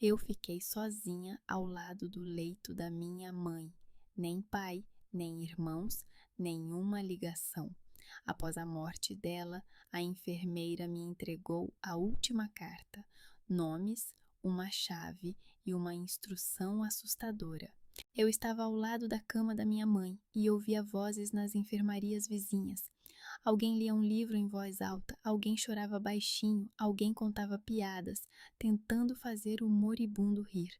Eu fiquei sozinha ao lado do leito da minha mãe. Nem pai, nem irmãos, nenhuma ligação. Após a morte dela, a enfermeira me entregou a última carta, nomes, uma chave e uma instrução assustadora. Eu estava ao lado da cama da minha mãe e ouvia vozes nas enfermarias vizinhas. Alguém lia um livro em voz alta, alguém chorava baixinho, alguém contava piadas, tentando fazer o moribundo rir.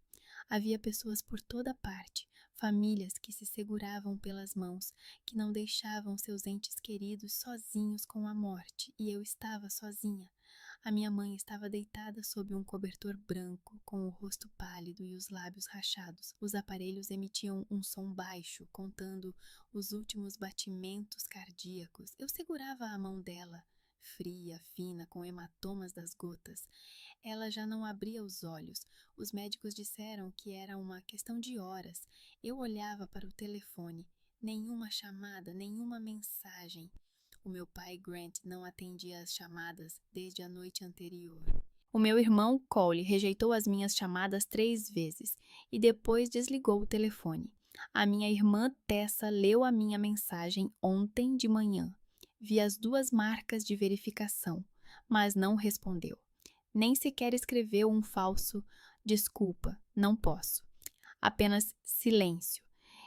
Havia pessoas por toda parte, famílias que se seguravam pelas mãos, que não deixavam seus entes queridos sozinhos com a morte, e eu estava sozinha. A minha mãe estava deitada sob um cobertor branco, com o rosto pálido e os lábios rachados. Os aparelhos emitiam um som baixo, contando os últimos batimentos cardíacos. Eu segurava a mão dela, fria, fina, com hematomas das gotas. Ela já não abria os olhos. Os médicos disseram que era uma questão de horas. Eu olhava para o telefone. Nenhuma chamada, nenhuma mensagem. O meu pai, Grant, não atendia as chamadas desde a noite anterior. O meu irmão, Cole, rejeitou as minhas chamadas 3 vezes e depois desligou o telefone. A minha irmã Tessa leu a minha mensagem ontem de manhã. Vi as 2 marcas de verificação, mas não respondeu. Nem sequer escreveu um falso desculpa, não posso. Apenas silêncio.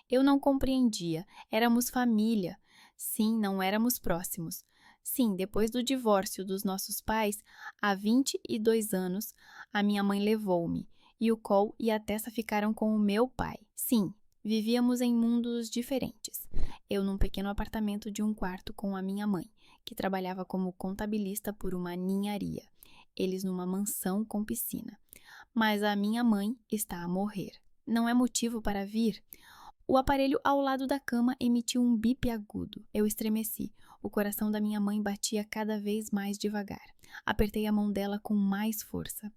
Eu não compreendia. Éramos família. Sim, não éramos próximos. Sim, depois do divórcio dos nossos pais, há 22 anos, a minha mãe levou-me, e o Cole e a Tessa ficaram com o meu pai. Sim, vivíamos em mundos diferentes. Eu num pequeno apartamento de 1 quarto com a minha mãe, que trabalhava como contabilista por uma ninharia. Eles numa mansão com piscina. Mas a minha mãe está a morrer. Não é motivo para vir? O aparelho ao lado da cama emitiu um bip agudo. Eu estremeci. O coração da minha mãe batia cada vez mais devagar. Apertei a mão dela com mais força.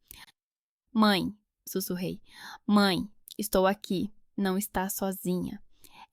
Mãe, sussurrei. Mãe, estou aqui. Não está sozinha.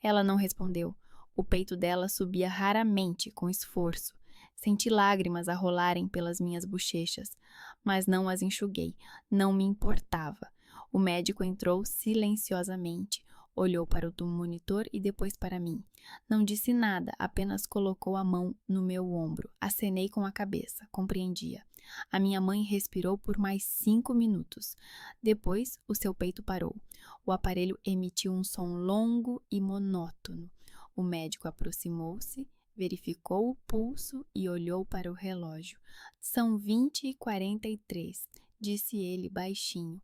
Ela não respondeu. O peito dela subia raramente, com esforço. Senti lágrimas a rolarem pelas minhas bochechas, mas não as enxuguei. Não me importava. O médico entrou silenciosamente. Olhou para o monitor e depois para mim. Não disse nada, apenas colocou a mão no meu ombro. Acenei com a cabeça, compreendia. A minha mãe respirou por mais 5 minutos. Depois, o seu peito parou. O aparelho emitiu um som longo e monótono. O médico aproximou-se, verificou o pulso e olhou para o relógio. São 20h43, disse ele baixinho.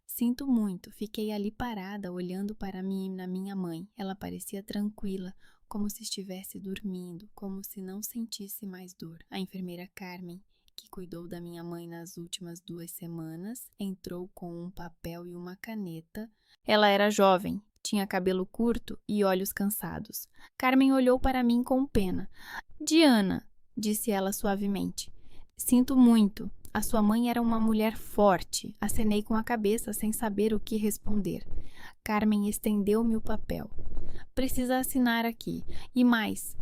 Sinto muito, fiquei ali parada, olhando para mim na minha mãe. Ela parecia tranquila, como se estivesse dormindo, como se não sentisse mais dor. A enfermeira Carmen, que cuidou da minha mãe nas últimas 2 semanas, entrou com um papel e uma caneta. Ela era jovem, tinha cabelo curto e olhos cansados. Carmen olhou para mim com pena. Diana, disse ela suavemente. Sinto muito. A sua mãe era uma mulher forte. Acenei com a cabeça sem saber o que responder. Carmen estendeu-me o papel. Precisa assinar aqui. E mais.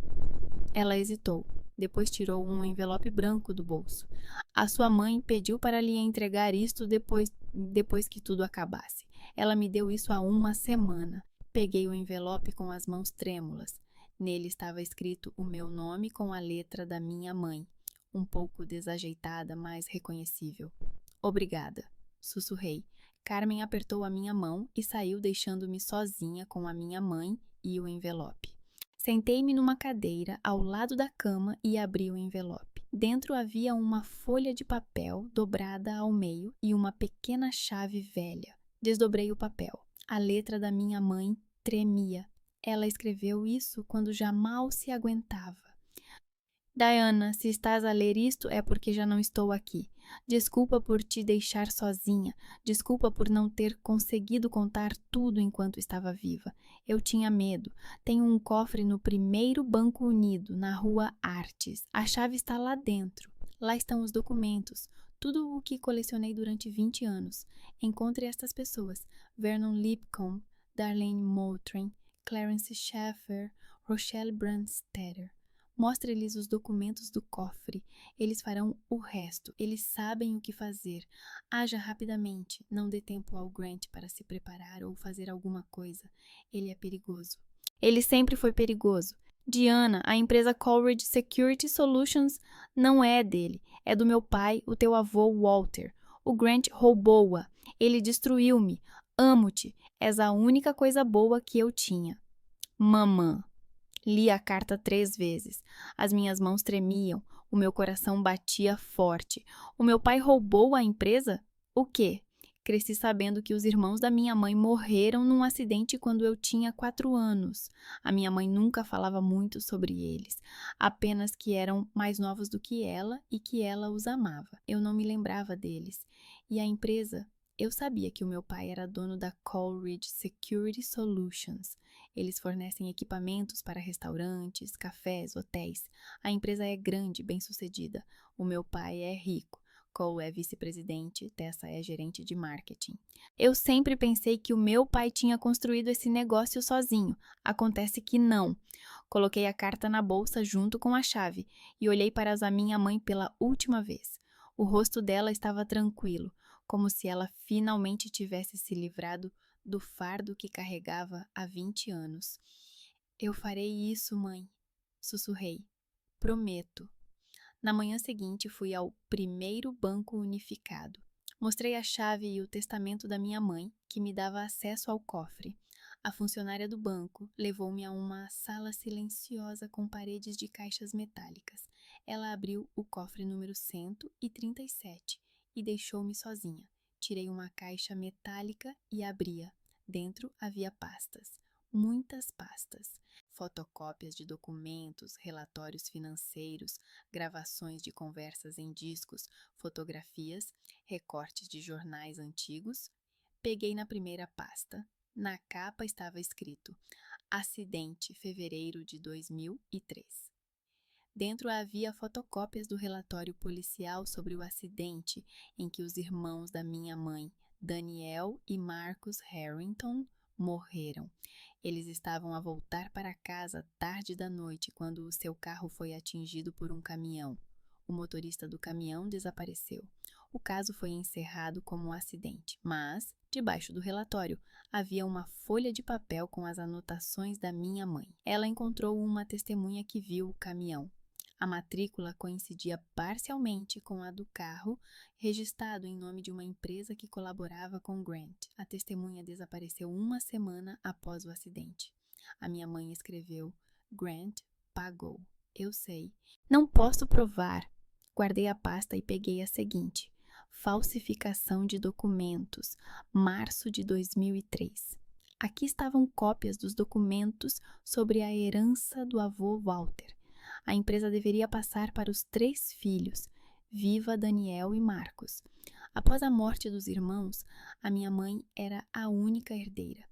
Ela hesitou. Depois tirou um envelope branco do bolso. A sua mãe pediu para lhe entregar isto depois que tudo acabasse. Ela me deu isso há 1 semana. Peguei o envelope com as mãos trêmulas. Nele estava escrito o meu nome com a letra da minha mãe. Um pouco desajeitada, mas reconhecível. Obrigada, sussurrei. Carmen apertou a minha mão e saiu deixando-me sozinha com a minha mãe e o envelope. Sentei-me numa cadeira ao lado da cama e abri o envelope. Dentro havia uma folha de papel dobrada ao meio e uma pequena chave velha. Desdobrei o papel. A letra da minha mãe tremia. Ela escreveu isso quando já mal se aguentava. Diana, se estás a ler isto é porque já não estou aqui. Desculpa por te deixar sozinha. Desculpa por não ter conseguido contar tudo enquanto estava viva. Eu tinha medo. Tenho um cofre no primeiro Banco Unido, na rua Artes. A chave está lá dentro. Lá estão os documentos. Tudo o que colecionei durante 20 anos. Encontre estas pessoas. Vernon Lipcomb, Darlene Moultrie, Clarence Schaeffer, Rochelle Brandstetter. Mostre-lhes os documentos do cofre. Eles farão o resto. Eles sabem o que fazer. Haja rapidamente. Não dê tempo ao Grant para se preparar ou fazer alguma coisa. Ele é perigoso. Ele sempre foi perigoso. Diana, a empresa Coleridge Security Solutions não é dele. É do meu pai, o teu avô Walter. O Grant roubou-a. Ele destruiu-me. Amo-te. És a única coisa boa que eu tinha. Mamã. Li a carta 3 vezes. As minhas mãos tremiam. O meu coração batia forte. O meu pai roubou a empresa? O quê? Cresci sabendo que os irmãos da minha mãe morreram num acidente quando eu tinha 4 anos. A minha mãe nunca falava muito sobre eles, apenas que eram mais novos do que ela e que ela os amava. Eu não me lembrava deles. E a empresa? Eu sabia que o meu pai era dono da Coleridge Security Solutions. Eles fornecem equipamentos para restaurantes, cafés, hotéis. A empresa é grande, bem-sucedida. O meu pai é rico. Cole é vice-presidente, Tessa é gerente de marketing. Eu sempre pensei que o meu pai tinha construído esse negócio sozinho. Acontece que não. Coloquei a carta na bolsa junto com a chave e olhei para a minha mãe pela última vez. O rosto dela estava tranquilo, como se ela finalmente tivesse se livrado do fardo que carregava há 20 anos. Eu farei isso, mãe, sussurrei. Prometo. Na manhã seguinte, fui ao primeiro banco unificado. Mostrei a chave e o testamento da minha mãe, que me dava acesso ao cofre. A funcionária do banco levou-me a uma sala silenciosa com paredes de caixas metálicas. Ela abriu o cofre número 137 e deixou-me sozinha. Tirei uma caixa metálica e abria. Dentro havia pastas, muitas pastas. Fotocópias de documentos, relatórios financeiros, gravações de conversas em discos, fotografias, recortes de jornais antigos. Peguei na primeira pasta. Na capa estava escrito: Acidente, fevereiro de 2003. Dentro havia fotocópias do relatório policial sobre o acidente em que os irmãos da minha mãe, Daniel e Marcus Harrington, morreram. Eles estavam a voltar para casa tarde da noite quando o seu carro foi atingido por um caminhão. O motorista do caminhão desapareceu. O caso foi encerrado como um acidente, mas, debaixo do relatório, havia uma folha de papel com as anotações da minha mãe. Ela encontrou uma testemunha que viu o caminhão. A matrícula coincidia parcialmente com a do carro, registrado em nome de uma empresa que colaborava com Grant. A testemunha desapareceu uma semana após o acidente. A minha mãe escreveu: Grant pagou. Eu sei. Não posso provar. Guardei a pasta e peguei a seguinte: falsificação de documentos, março de 2003. Aqui estavam cópias dos documentos sobre a herança do avô Walter. A empresa deveria passar para os 3 filhos, Viva, Daniel e Marcos. Após a morte dos irmãos, a minha mãe era a única herdeira,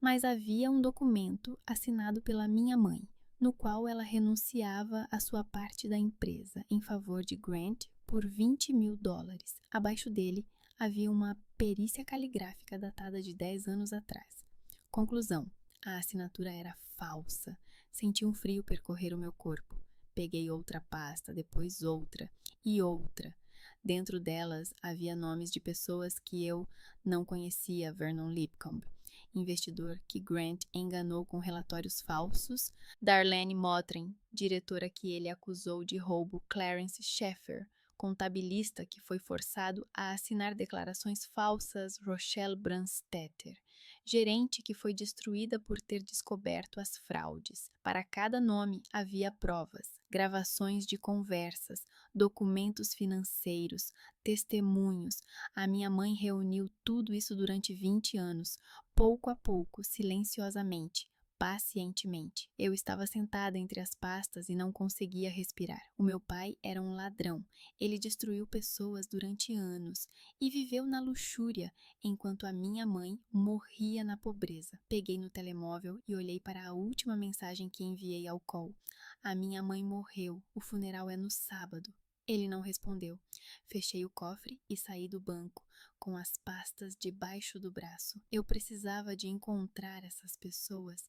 mas havia um documento assinado pela minha mãe, no qual ela renunciava à sua parte da empresa em favor de Grant por $20.000. Abaixo dele havia uma perícia caligráfica datada de 10 anos atrás. Conclusão: a assinatura era falsa. Senti um frio percorrer o meu corpo. Peguei outra pasta, depois outra e outra. Dentro delas havia nomes de pessoas que eu não conhecia: Vernon Lipcomb, investidor que Grant enganou com relatórios falsos; Darlene Mottram, diretora que ele acusou de roubo; Clarence Sheffer, contabilista que foi forçado a assinar declarações falsas; Rochelle Brandstetter, gerente que foi destruída por ter descoberto as fraudes. Para cada nome havia provas, gravações de conversas, documentos financeiros, testemunhos. A minha mãe reuniu tudo isso durante 20 anos, pouco a pouco, silenciosamente, pacientemente. Eu estava sentada entre as pastas e não conseguia respirar. O meu pai era um ladrão. Ele destruiu pessoas durante anos e viveu na luxúria, enquanto a minha mãe morria na pobreza. Peguei no telemóvel e olhei para a última mensagem que enviei ao Cole. A minha mãe morreu. O funeral é no sábado. Ele não respondeu. Fechei o cofre e saí do banco, com as pastas debaixo do braço. Eu precisava de encontrar essas pessoas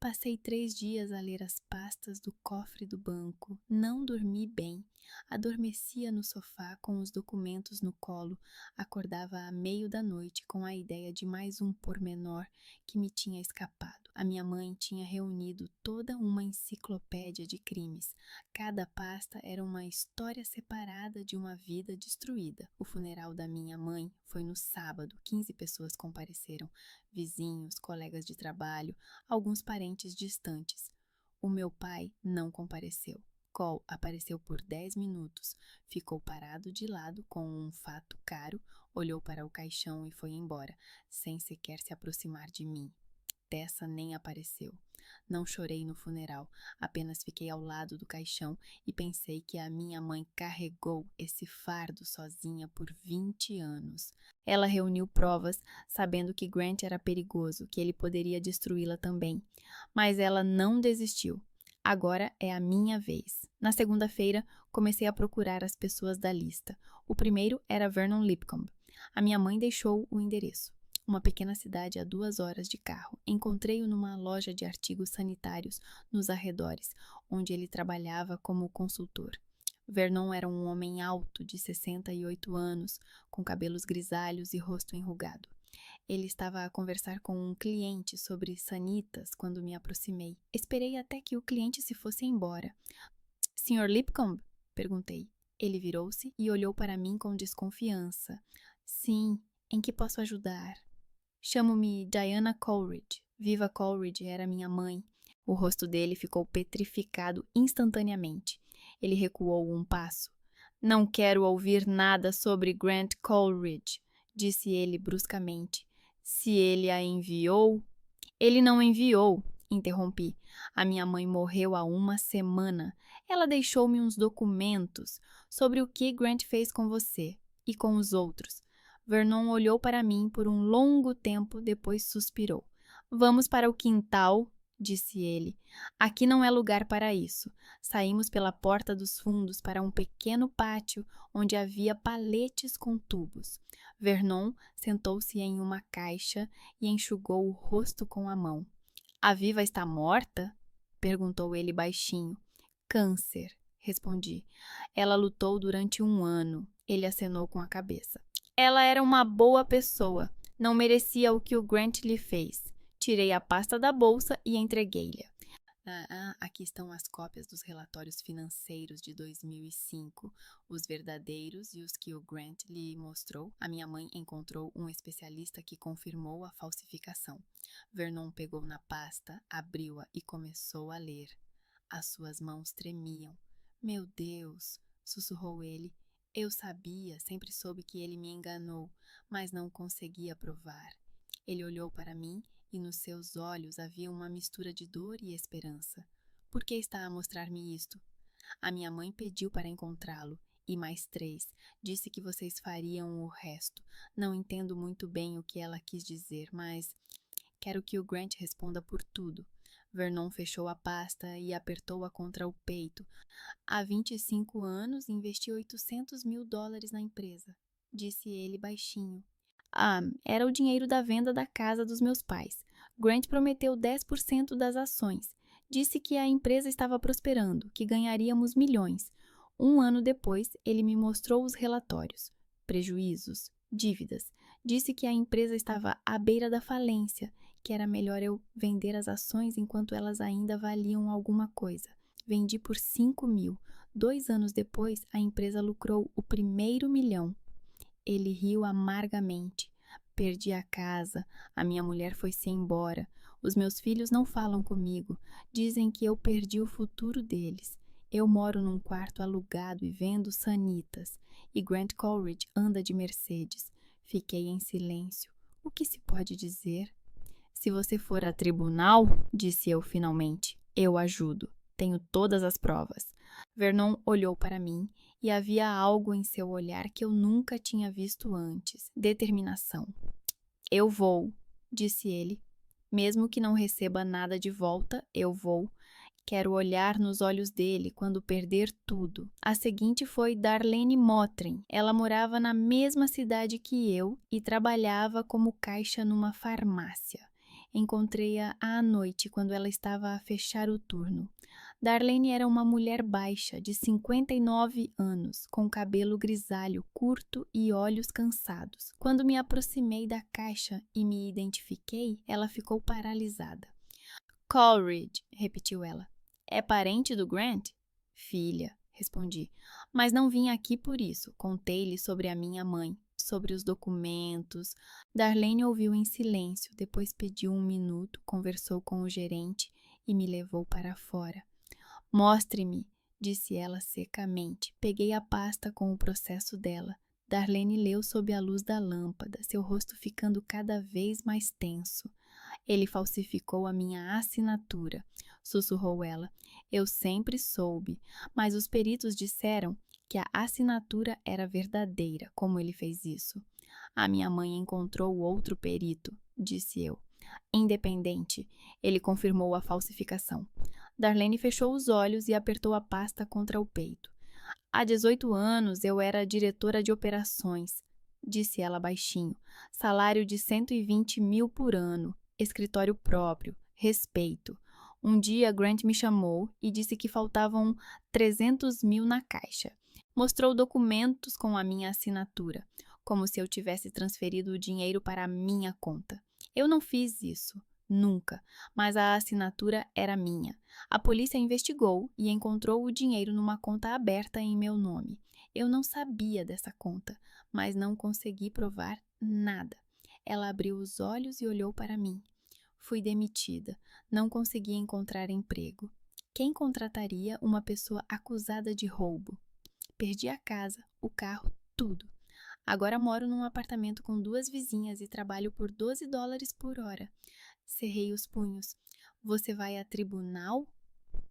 Passei 3 dias a ler as pastas do cofre do banco. Não dormi bem. Adormecia no sofá com os documentos no colo. Acordava à meio da noite com a ideia de mais um pormenor que me tinha escapado. A minha mãe tinha reunido toda uma enciclopédia de crimes. Cada pasta era uma história separada de uma vida destruída. O funeral da minha mãe foi no sábado. 15 pessoas compareceram. Vizinhos, colegas de trabalho, alguns parentes distantes. O meu pai não compareceu. Cole apareceu por 10 minutos, ficou parado de lado com um fato caro, olhou para o caixão e foi embora, sem sequer se aproximar de mim. Tessa nem apareceu. Não chorei no funeral, apenas fiquei ao lado do caixão e pensei que a minha mãe carregou esse fardo sozinha por 20 anos. Ela reuniu provas, sabendo que Grant era perigoso, que ele poderia destruí-la também. Mas ela não desistiu. Agora é a minha vez. Na segunda-feira, comecei a procurar as pessoas da lista. O primeiro era Vernon Lipcomb. A minha mãe deixou o endereço. Uma pequena cidade a 2 horas de carro. Encontrei-o numa loja de artigos sanitários nos arredores, onde ele trabalhava como consultor. Vernon era um homem alto, de 68 anos, com cabelos grisalhos e rosto enrugado. Ele estava a conversar com um cliente sobre sanitas quando me aproximei. Esperei até que o cliente se fosse embora. Sr. Lipcomb? Perguntei. Ele virou-se e olhou para mim com desconfiança. Sim, em que posso ajudar? Chamo-me Diana Coleridge. Viva Coleridge era minha mãe. O rosto dele ficou petrificado instantaneamente. Ele recuou um passo. Não quero ouvir nada sobre Grant Coleridge, disse ele bruscamente. Se ele a enviou... Ele não enviou, interrompi. A minha mãe morreu há 1 semana. Ela deixou-me uns documentos sobre o que Grant fez com você e com os outros. Vernon olhou para mim por um longo tempo, depois suspirou. Vamos para o quintal, disse ele. Aqui não é lugar para isso. Saímos pela porta dos fundos para um pequeno pátio onde havia paletes com tubos. Vernon sentou-se em uma caixa e enxugou o rosto com a mão. A Viva está morta? Perguntou ele baixinho. Câncer, respondi. Ela lutou durante 1 ano. Ele acenou com a cabeça. Ela era uma boa pessoa. Não merecia o que o Grant lhe fez. Tirei a pasta da bolsa e entreguei-lhe. Aqui estão as cópias dos relatórios financeiros de 2005, os verdadeiros e os que o Grant lhe mostrou. A minha mãe encontrou um especialista que confirmou a falsificação. Vernon pegou na pasta, abriu-a e começou a ler. As suas mãos tremiam. Meu Deus, sussurrou ele. Eu sabia, sempre soube que ele me enganou, mas não conseguia provar. Ele olhou para mim e nos seus olhos havia uma mistura de dor e esperança. Por que está a mostrar-me isto? A minha mãe pediu para encontrá-lo, e mais 3. Disse que vocês fariam o resto. Não entendo muito bem o que ela quis dizer, mas quero que o Grant responda por tudo. Vernon fechou a pasta e apertou-a contra o peito. Há 25 anos investi $800.000 na empresa, disse ele baixinho. Era o dinheiro da venda da casa dos meus pais. Grant prometeu 10% das ações. Disse que a empresa estava prosperando, que ganharíamos milhões. 1 ano depois, ele me mostrou os relatórios. Prejuízos, dívidas. Disse que a empresa estava à beira da falência, que era melhor eu vender as ações enquanto elas ainda valiam alguma coisa. Vendi por 5 mil. 2 anos depois, a empresa lucrou o primeiro milhão. Ele riu amargamente. Perdi a casa, a minha mulher foi-se embora. Os meus filhos não falam comigo. Dizem que eu perdi o futuro deles. Eu moro num quarto alugado e vendo sanitas. E Grant Coleridge anda de Mercedes. Fiquei em silêncio. O que se pode dizer? Se você for a tribunal, disse eu finalmente, eu ajudo. Tenho todas as provas. Vernon olhou para mim e havia algo em seu olhar que eu nunca tinha visto antes. Determinação. Eu vou, disse ele. Mesmo que não receba nada de volta, eu vou. Quero olhar nos olhos dele quando perder tudo. A seguinte foi Darlene Motrin. Ela morava na mesma cidade que eu e trabalhava como caixa numa farmácia. Encontrei-a à noite, quando ela estava a fechar o turno. Darlene era uma mulher baixa, de 59 anos, com cabelo grisalho curto e olhos cansados. Quando me aproximei da caixa e me identifiquei, ela ficou paralisada. Coleridge, repetiu ela. É parente do Grant? Filha, respondi. Mas não vim aqui por isso. Contei-lhe sobre a minha mãe, sobre os documentos. Darlene ouviu em silêncio, depois pediu 1 minuto, conversou com o gerente e me levou para fora. Mostre-me, disse ela secamente. Peguei a pasta com o processo dela. Darlene leu sob a luz da lâmpada, seu rosto ficando cada vez mais tenso. Ele falsificou a minha assinatura, sussurrou ela. Eu sempre soube, mas os peritos disseram que a assinatura era verdadeira. Como ele fez isso? A minha mãe encontrou outro perito, disse eu. Independente, ele confirmou a falsificação. Darlene fechou os olhos e apertou a pasta contra o peito. Há 18 anos eu era diretora de operações, disse ela baixinho. Salário de 120 mil por ano, escritório próprio, respeito. Um dia Grant me chamou e disse que faltavam 300 mil na caixa. Mostrou documentos com a minha assinatura, como se eu tivesse transferido o dinheiro para a minha conta. Eu não fiz isso, nunca, mas a assinatura era minha. A polícia investigou e encontrou o dinheiro numa conta aberta em meu nome. Eu não sabia dessa conta, mas não consegui provar nada. Ela abriu os olhos e olhou para mim. Fui demitida. Não consegui encontrar emprego. Quem contrataria uma pessoa acusada de roubo? Perdi a casa, o carro, tudo. Agora moro num apartamento com 2 vizinhas e trabalho por $12 por hora. Cerrei os punhos. Você vai a tribunal?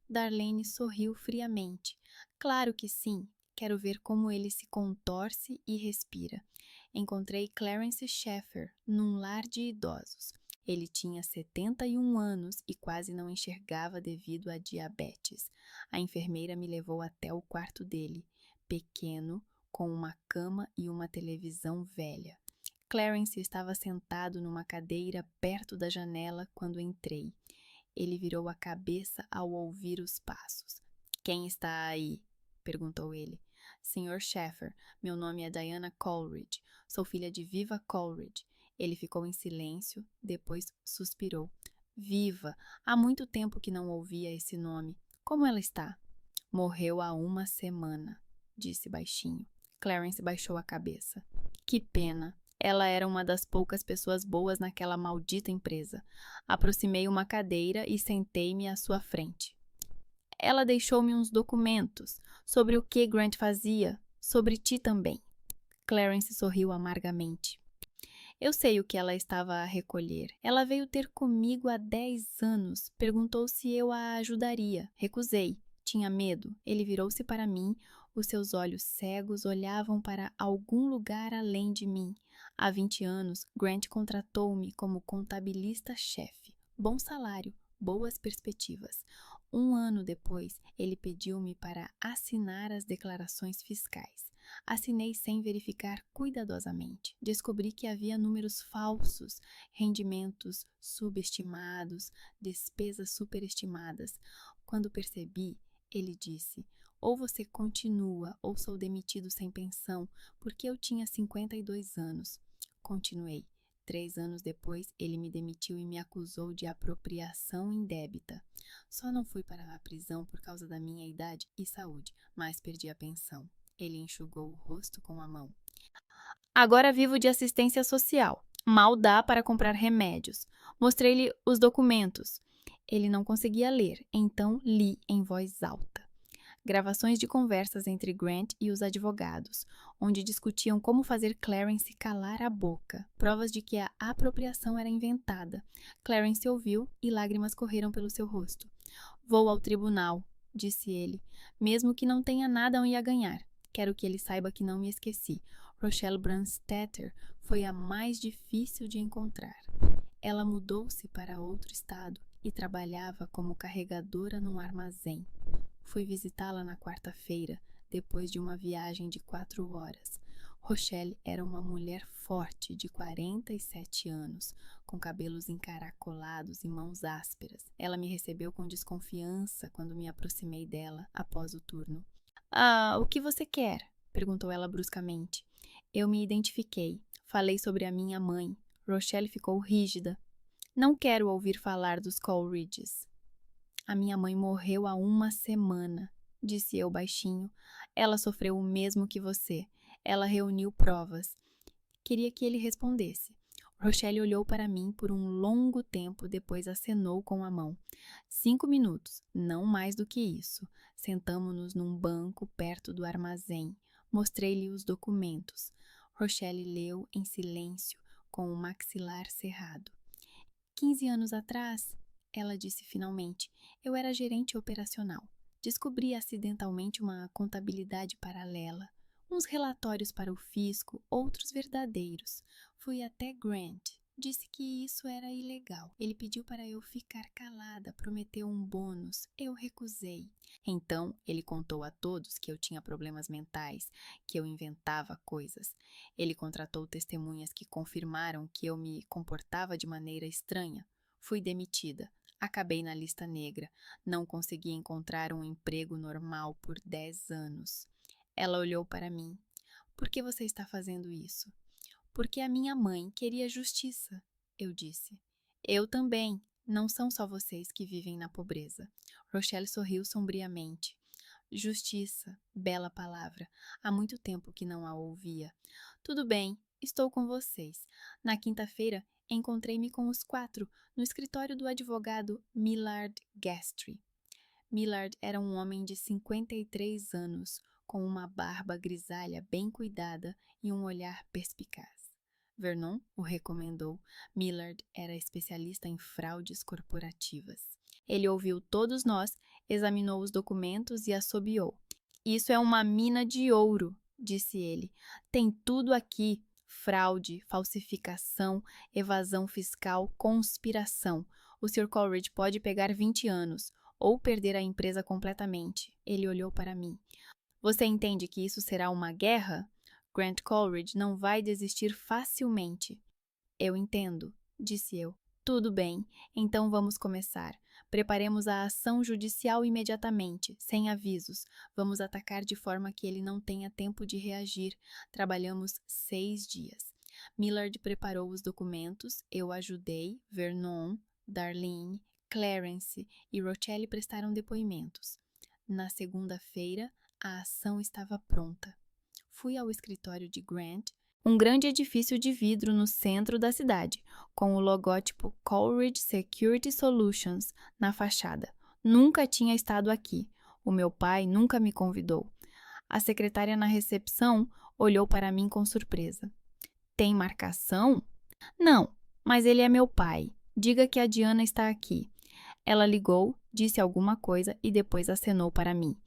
Darlene sorriu friamente. Claro que sim. Quero ver como ele se contorce e respira. Encontrei Clarence Sheffer num lar de idosos. Ele tinha 71 anos e quase não enxergava devido a diabetes. A enfermeira me levou até o quarto dele, pequeno, com uma cama e uma televisão velha. Clarence estava sentado numa cadeira perto da janela quando entrei. Ele virou a cabeça ao ouvir os passos. Quem está aí? Perguntou ele. Sr. Sheffer, meu nome é Diana Coleridge. Sou filha de Viva Coleridge. Ele ficou em silêncio, depois suspirou. Viva! Há muito tempo que não ouvia esse nome. Como ela está? Morreu há 1 semana, disse baixinho. Clarence baixou a cabeça. Que pena. Ela era uma das poucas pessoas boas naquela maldita empresa. Aproximei uma cadeira e sentei-me à sua frente. Ela deixou-me uns documentos sobre o que Grant fazia, sobre ti também. Clarence sorriu amargamente. Eu sei o que ela estava a recolher. Ela veio ter comigo há 10 anos. Perguntou se eu a ajudaria. Recusei. Tinha medo. Ele virou-se para mim. Os seus olhos cegos olhavam para algum lugar além de mim. Há 20 anos, Grant contratou-me como contabilista-chefe. Bom salário, boas perspectivas. 1 ano depois, ele pediu-me para assinar as declarações fiscais. Assinei sem verificar cuidadosamente. Descobri que havia números falsos, rendimentos subestimados, despesas superestimadas. Quando percebi, ele disse: ou você continua ou sou demitido sem pensão, porque eu tinha 52 anos. Continuei. 3 anos depois, ele me demitiu e me acusou de apropriação indébita. Só não fui para a prisão por causa da minha idade e saúde, mas perdi a pensão. Ele enxugou o rosto com a mão. Agora vivo de assistência social. Mal dá para comprar remédios. Mostrei-lhe os documentos. Ele não conseguia ler, então li em voz alta. Gravações de conversas entre Grant e os advogados, onde discutiam como fazer Clarence calar a boca. Provas de que a apropriação era inventada. Clarence ouviu e lágrimas correram pelo seu rosto. Vou ao tribunal, disse ele, mesmo que não tenha nada a ganhar. Quero que ele saiba que não me esqueci. Rochelle Brandstetter foi a mais difícil de encontrar. Ela mudou-se para outro estado e trabalhava como carregadora num armazém. Fui visitá-la na quarta-feira, depois de uma viagem de 4 horas. Rochelle era uma mulher forte de 47 anos, com cabelos encaracolados e mãos ásperas. Ela me recebeu com desconfiança quando me aproximei dela após o turno. O que você quer? Perguntou ela bruscamente. Eu me identifiquei. Falei sobre a minha mãe. Rochelle ficou rígida. Não quero ouvir falar dos Coleridges. A minha mãe morreu há uma semana, disse eu baixinho. Ela sofreu o mesmo que você. Ela reuniu provas. Queria que ele respondesse. Rochelle olhou para mim por um longo tempo, depois acenou com a mão. 5 minutos, não mais do que isso. Sentamo-nos num banco perto do armazém. Mostrei-lhe os documentos. Rochelle leu em silêncio, com o maxilar cerrado. 15 anos atrás, ela disse finalmente, eu era gerente operacional. Descobri acidentalmente uma contabilidade paralela. Uns relatórios para o fisco, outros verdadeiros. Fui até Grant. Disse que isso era ilegal. Ele pediu para eu ficar calada, prometeu um bônus. Eu recusei. Então, ele contou a todos que eu tinha problemas mentais, que eu inventava coisas. Ele contratou testemunhas que confirmaram que eu me comportava de maneira estranha. Fui demitida. Acabei na lista negra. Não consegui encontrar um emprego normal por 10 anos. Ela olhou para mim. Por que você está fazendo isso? Porque a minha mãe queria justiça, eu disse. Eu também. Não são só vocês que vivem na pobreza. Rochelle sorriu sombriamente. Justiça, bela palavra. Há muito tempo que não a ouvia. Tudo bem, estou com vocês. Na quinta-feira, encontrei-me com os 4 no escritório do advogado Millard Gastry. Millard era um homem de 53 anos, com uma barba grisalha bem cuidada e um olhar perspicaz. Vernon o recomendou. Millard era especialista em fraudes corporativas. Ele ouviu todos nós, examinou os documentos e assobiou. Isso é uma mina de ouro, disse ele. Tem tudo aqui. Fraude, falsificação, evasão fiscal, conspiração. O Sr. Coleridge pode pegar 20 anos, ou perder a empresa completamente. Ele olhou para mim. Você entende que isso será uma guerra? Grant Coleridge não vai desistir facilmente. Eu entendo, disse eu. Tudo bem, então vamos começar. Preparemos a ação judicial imediatamente, sem avisos. Vamos atacar de forma que ele não tenha tempo de reagir. Trabalhamos 6 dias. Millard preparou os documentos, eu ajudei, Vernon, Darlene, Clarence e Rochelle prestaram depoimentos. Na segunda-feira, a ação estava pronta. Fui ao escritório de Grant, um grande edifício de vidro no centro da cidade, com o logótipo Coleridge Security Solutions na fachada. Nunca tinha estado aqui. O meu pai nunca me convidou. A secretária na recepção olhou para mim com surpresa. Tem marcação? Não, mas ele é meu pai. Diga que a Diana está aqui. Ela ligou, disse alguma coisa e depois acenou para mim.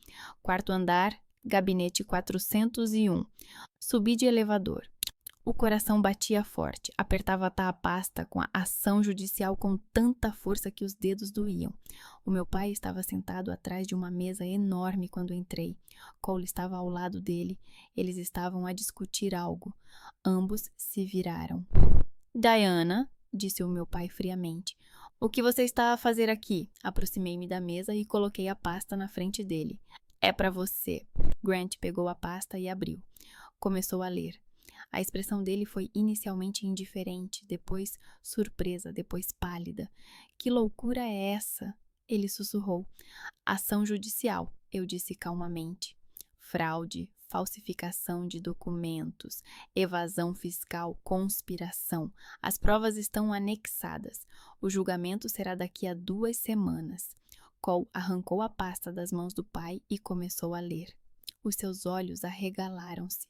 4º andar, gabinete 401. Subi de elevador. O coração batia forte. Apertava a pasta com a ação judicial com tanta força que os dedos doíam. O meu pai estava sentado atrás de uma mesa enorme quando entrei. Cole estava ao lado dele. Eles estavam a discutir algo. Ambos se viraram. Diana, disse o meu pai friamente. O que você está a fazer aqui? Aproximei-me da mesa e coloquei a pasta na frente dele. É para você. Grant pegou a pasta e abriu. Começou a ler. A expressão dele foi inicialmente indiferente, depois surpresa, depois pálida. Que loucura é essa? Ele sussurrou. Ação judicial, eu disse calmamente. Fraude, falsificação de documentos, evasão fiscal, conspiração. As provas estão anexadas. O julgamento será daqui a 2 semanas. Cole arrancou a pasta das mãos do pai e começou a ler. Os seus olhos arregalaram-se.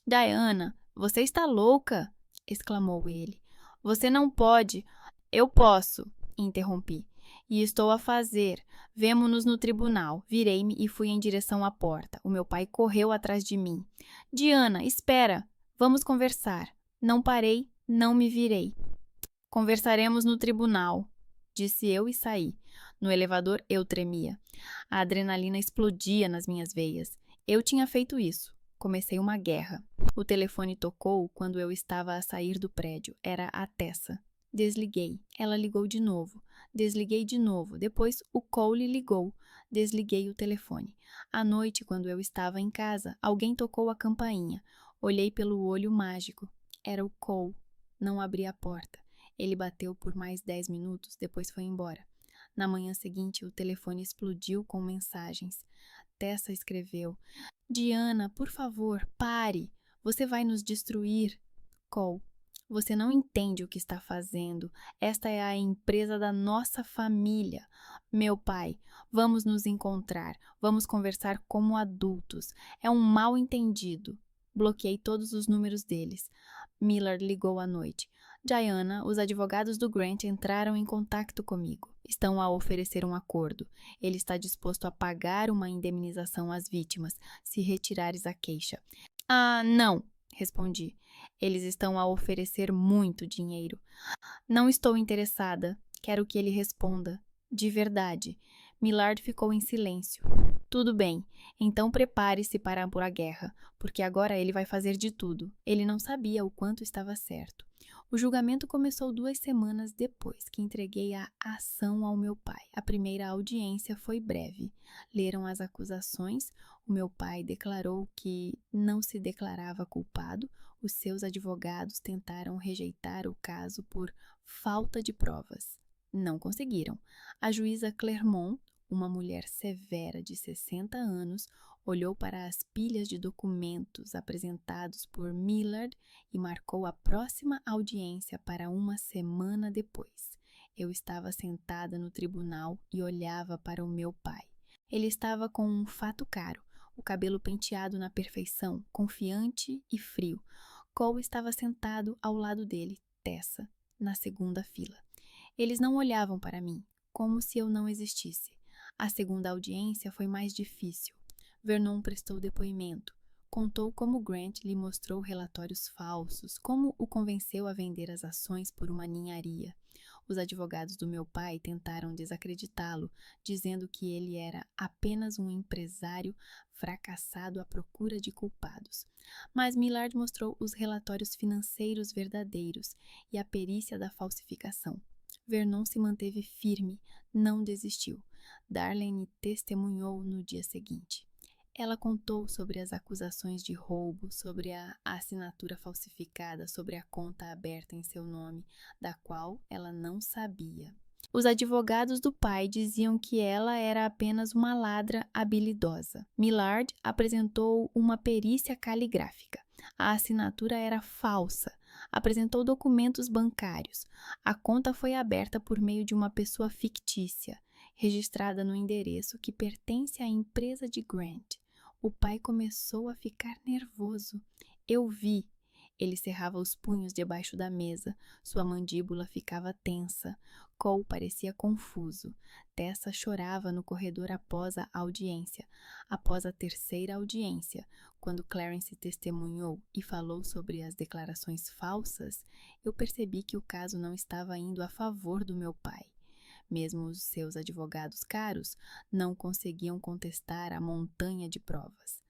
Diana, você está louca? Exclamou ele. Você não pode. Eu posso, interrompi. E estou a fazer. Vemo-nos no tribunal. Virei-me e fui em direção à porta. O meu pai correu atrás de mim. Diana, espera. Vamos conversar. Não parei, não me virei. Conversaremos no tribunal, disse eu e saí. No elevador eu tremia. A adrenalina explodia nas minhas veias. Eu tinha feito isso. Comecei uma guerra. O telefone tocou quando eu estava a sair do prédio. Era a Tessa. Desliguei. Ela ligou de novo. Desliguei de novo. Depois o Cole ligou. Desliguei o telefone. À noite, quando eu estava em casa, alguém tocou a campainha. Olhei pelo olho mágico. Era o Cole. Não abri a porta. Ele bateu por mais 10 minutos, depois foi embora. Na manhã seguinte, o telefone explodiu com mensagens. Tessa escreveu: Diana, por favor, pare. Você vai nos destruir. Cole: você não entende o que está fazendo. Esta é a empresa da nossa família. Meu pai, vamos nos encontrar. Vamos conversar como adultos. É um mal-entendido. Bloqueei todos os números deles. Millard ligou à noite. Diana, os advogados do Grant entraram em contato comigo. Estão a oferecer um acordo. Ele está disposto a pagar uma indemnização às vítimas, se retirares a queixa. Ah, não, respondi. Eles estão a oferecer muito dinheiro. Não estou interessada. Quero que ele responda. De verdade. Millard ficou em silêncio. Tudo bem. Então prepare-se para a guerra, porque agora ele vai fazer de tudo. Ele não sabia o quanto estava certo. O julgamento começou 2 semanas depois que entreguei a ação ao meu pai. A primeira audiência foi breve. Leram as acusações. O meu pai declarou que não se declarava culpado. Os seus advogados tentaram rejeitar o caso por falta de provas. Não conseguiram. A juíza Clermont, uma mulher severa de 60 anos, olhou para as pilhas de documentos apresentados por Millard e marcou a próxima audiência para uma semana depois. Eu estava sentada no tribunal e olhava para o meu pai. Ele estava com um fato caro, o cabelo penteado na perfeição, confiante e frio. Cole estava sentado ao lado dele, Tessa, na segunda fila. Eles não olhavam para mim, como se eu não existisse. A segunda audiência foi mais difícil. Vernon prestou depoimento. Contou como Grant lhe mostrou relatórios falsos, como o convenceu a vender as ações por uma ninharia. Os advogados do meu pai tentaram desacreditá-lo, dizendo que ele era apenas um empresário fracassado à procura de culpados. Mas Millard mostrou os relatórios financeiros verdadeiros e a perícia da falsificação. Vernon se manteve firme, não desistiu. Darlene testemunhou no dia seguinte. Ela contou sobre as acusações de roubo, sobre a assinatura falsificada, sobre a conta aberta em seu nome, da qual ela não sabia. Os advogados do pai diziam que ela era apenas uma ladra habilidosa. Millard apresentou uma perícia caligráfica. A assinatura era falsa. Apresentou documentos bancários. A conta foi aberta por meio de uma pessoa fictícia, registrada no endereço que pertence à empresa de Grant. O pai começou a ficar nervoso. Eu vi. Ele cerrava os punhos debaixo da mesa. Sua mandíbula ficava tensa. Cole parecia confuso. Tessa chorava no corredor após a audiência. Após a terceira audiência, quando Clarence testemunhou e falou sobre as declarações falsas, eu percebi que o caso não estava indo a favor do meu pai. Mesmo os seus advogados caros não conseguiam contestar a montanha de provas.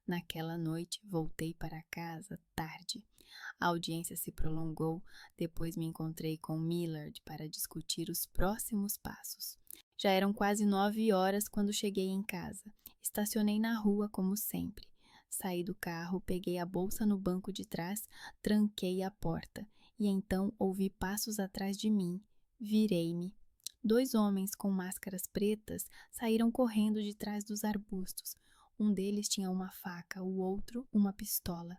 Naquela noite, voltei para casa tarde. A audiência se prolongou, depois me encontrei com Millard para discutir os próximos passos. Já eram quase 9 horas quando cheguei em casa. Estacionei na rua como sempre. Saí do carro, peguei a bolsa no banco de trás, tranquei a porta e então ouvi passos atrás de mim. Virei-me. 2 homens com máscaras pretas saíram correndo de trás dos arbustos. Um deles tinha uma faca, o outro uma pistola.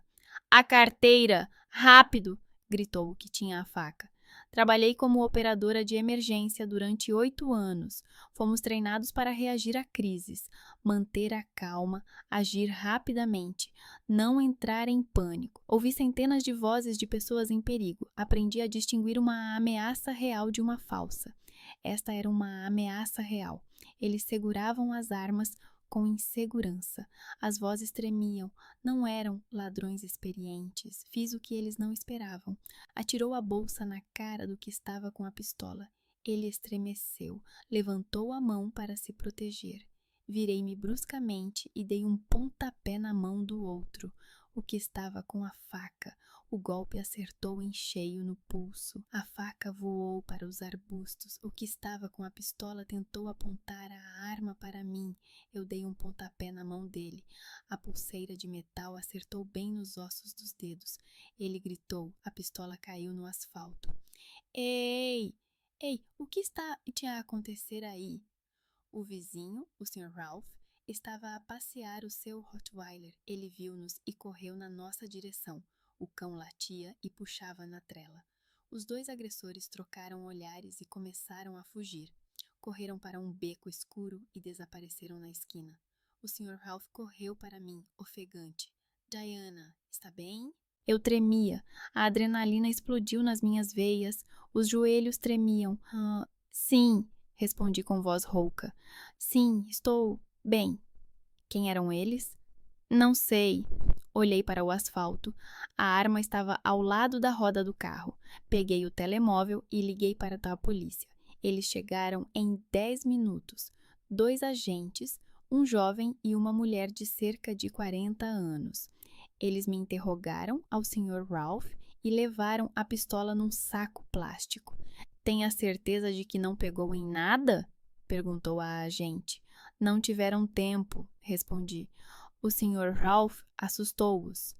A carteira! Rápido! Gritou o que tinha a faca. Trabalhei como operadora de emergência durante 8 anos. Fomos treinados para reagir a crises, manter a calma, agir rapidamente, não entrar em pânico. Ouvi centenas de vozes de pessoas em perigo. Aprendi a distinguir uma ameaça real de uma falsa. Esta era uma ameaça real. Eles seguravam as armas com insegurança. As vozes tremiam. Não eram ladrões experientes. Fiz o que eles não esperavam. Atirou a bolsa na cara do que estava com a pistola. Ele estremeceu. Levantou a mão para se proteger. Virei-me bruscamente e dei um pontapé na mão do outro, o que estava com a faca. O golpe acertou em cheio no pulso. A faca voou para os arbustos. O que estava com a pistola tentou apontar a arma para mim. Eu dei um pontapé na mão dele. A pulseira de metal acertou bem nos ossos dos dedos. Ele gritou. A pistola caiu no asfalto. Ei! Ei, o que está a acontecer aí? O vizinho, o Sr. Ralph, estava a passear o seu Rottweiler. Ele viu-nos e correu na nossa direção. O cão latia e puxava na trela. Os dois agressores trocaram olhares e começaram a fugir. Correram para um beco escuro e desapareceram na esquina. O Sr. Ralph correu para mim, ofegante. Diana, está bem? Eu tremia. A adrenalina explodiu nas minhas veias. Os joelhos tremiam. Sim, respondi com voz rouca. Sim, estou bem. Quem eram eles? Não sei. Olhei para o asfalto. A arma estava ao lado da roda do carro. Peguei o telemóvel e liguei para a polícia. Eles chegaram em 10 minutos. 2 agentes, um jovem e uma mulher de cerca de 40 anos. Eles me interrogaram ao Sr. Ralph e levaram a pistola num saco plástico. Tem a certeza de que não pegou em nada? Perguntou a agente. Não tiveram tempo, respondi. O Sr. Ralph assustou-os.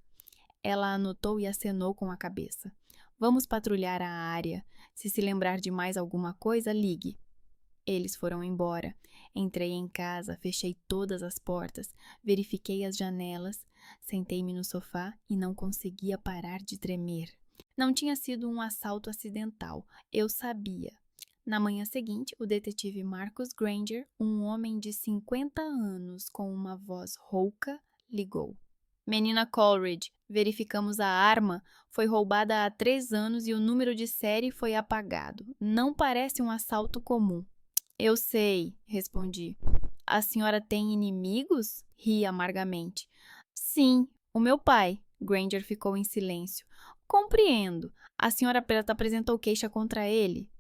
Ela anotou e acenou com a cabeça. Vamos patrulhar a área. Se lembrar de mais alguma coisa, ligue. Eles foram embora. Entrei em casa, fechei todas as portas, verifiquei as janelas, sentei-me no sofá e não conseguia parar de tremer. Não tinha sido um assalto acidental, eu sabia. Na manhã seguinte, o detetive Marcus Granger, um homem de 50 anos com uma voz rouca, ligou. Menina Coleridge, verificamos a arma, foi roubada há 3 anos e o número de série foi apagado. Não parece um assalto comum. Eu sei, respondi. A senhora tem inimigos? Ri amargamente. Sim, o meu pai. Granger ficou em silêncio. Compreendo. A senhora Preta apresentou queixa contra ele?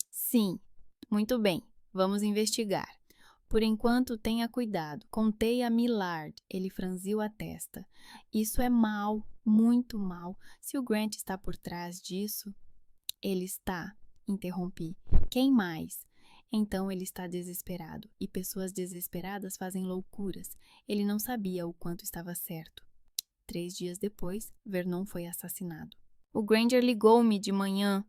Sim. Muito bem. Vamos investigar. Por enquanto, tenha cuidado. Contei a Millard. Ele franziu a testa. Isso é mal, muito mal. Se o Grant está por trás disso... Ele está, interrompi. Quem mais? Então ele está desesperado, e pessoas desesperadas fazem loucuras. Ele não sabia o quanto estava certo. 3 dias depois, Vernon foi assassinado. O Granger ligou-me de manhã.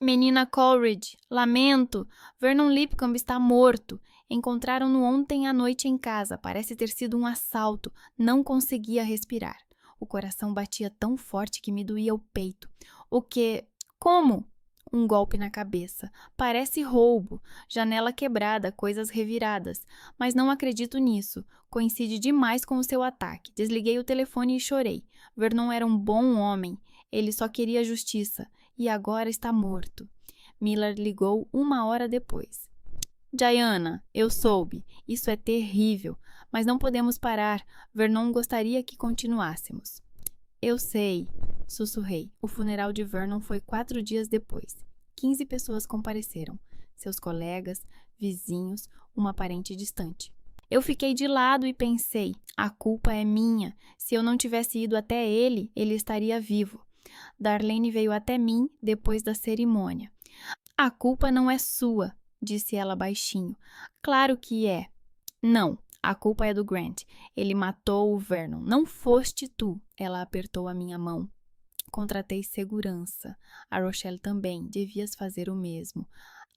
Menina Coleridge, lamento. Vernon Lipcomb está morto. Encontraram-no ontem à noite em casa. Parece ter sido um assalto. Não conseguia respirar. O coração batia tão forte que me doía o peito. O quê? Como? Um golpe na cabeça. Parece roubo. Janela quebrada, coisas reviradas. Mas não acredito nisso. Coincide demais com o seu ataque. Desliguei o telefone e chorei. Vernon era um bom homem. Ele só queria justiça. E agora está morto. Miller ligou 1 hora depois. Diana, eu soube. Isso é terrível. Mas não podemos parar. Vernon gostaria que continuássemos. Eu sei, sussurrei. O funeral de Vernon foi 4 dias depois. 15 pessoas compareceram. Seus colegas, vizinhos, uma parente distante. Eu fiquei de lado e pensei, a culpa é minha. Se eu não tivesse ido até ele, ele estaria vivo. Darlene veio até mim depois da cerimônia. A culpa não é sua, disse ela baixinho. Claro que é. Não. A culpa é do Grant. Ele matou o Vernon. Não foste tu. Ela apertou a minha mão. Contratei segurança. A Rochelle também. Devias fazer o mesmo.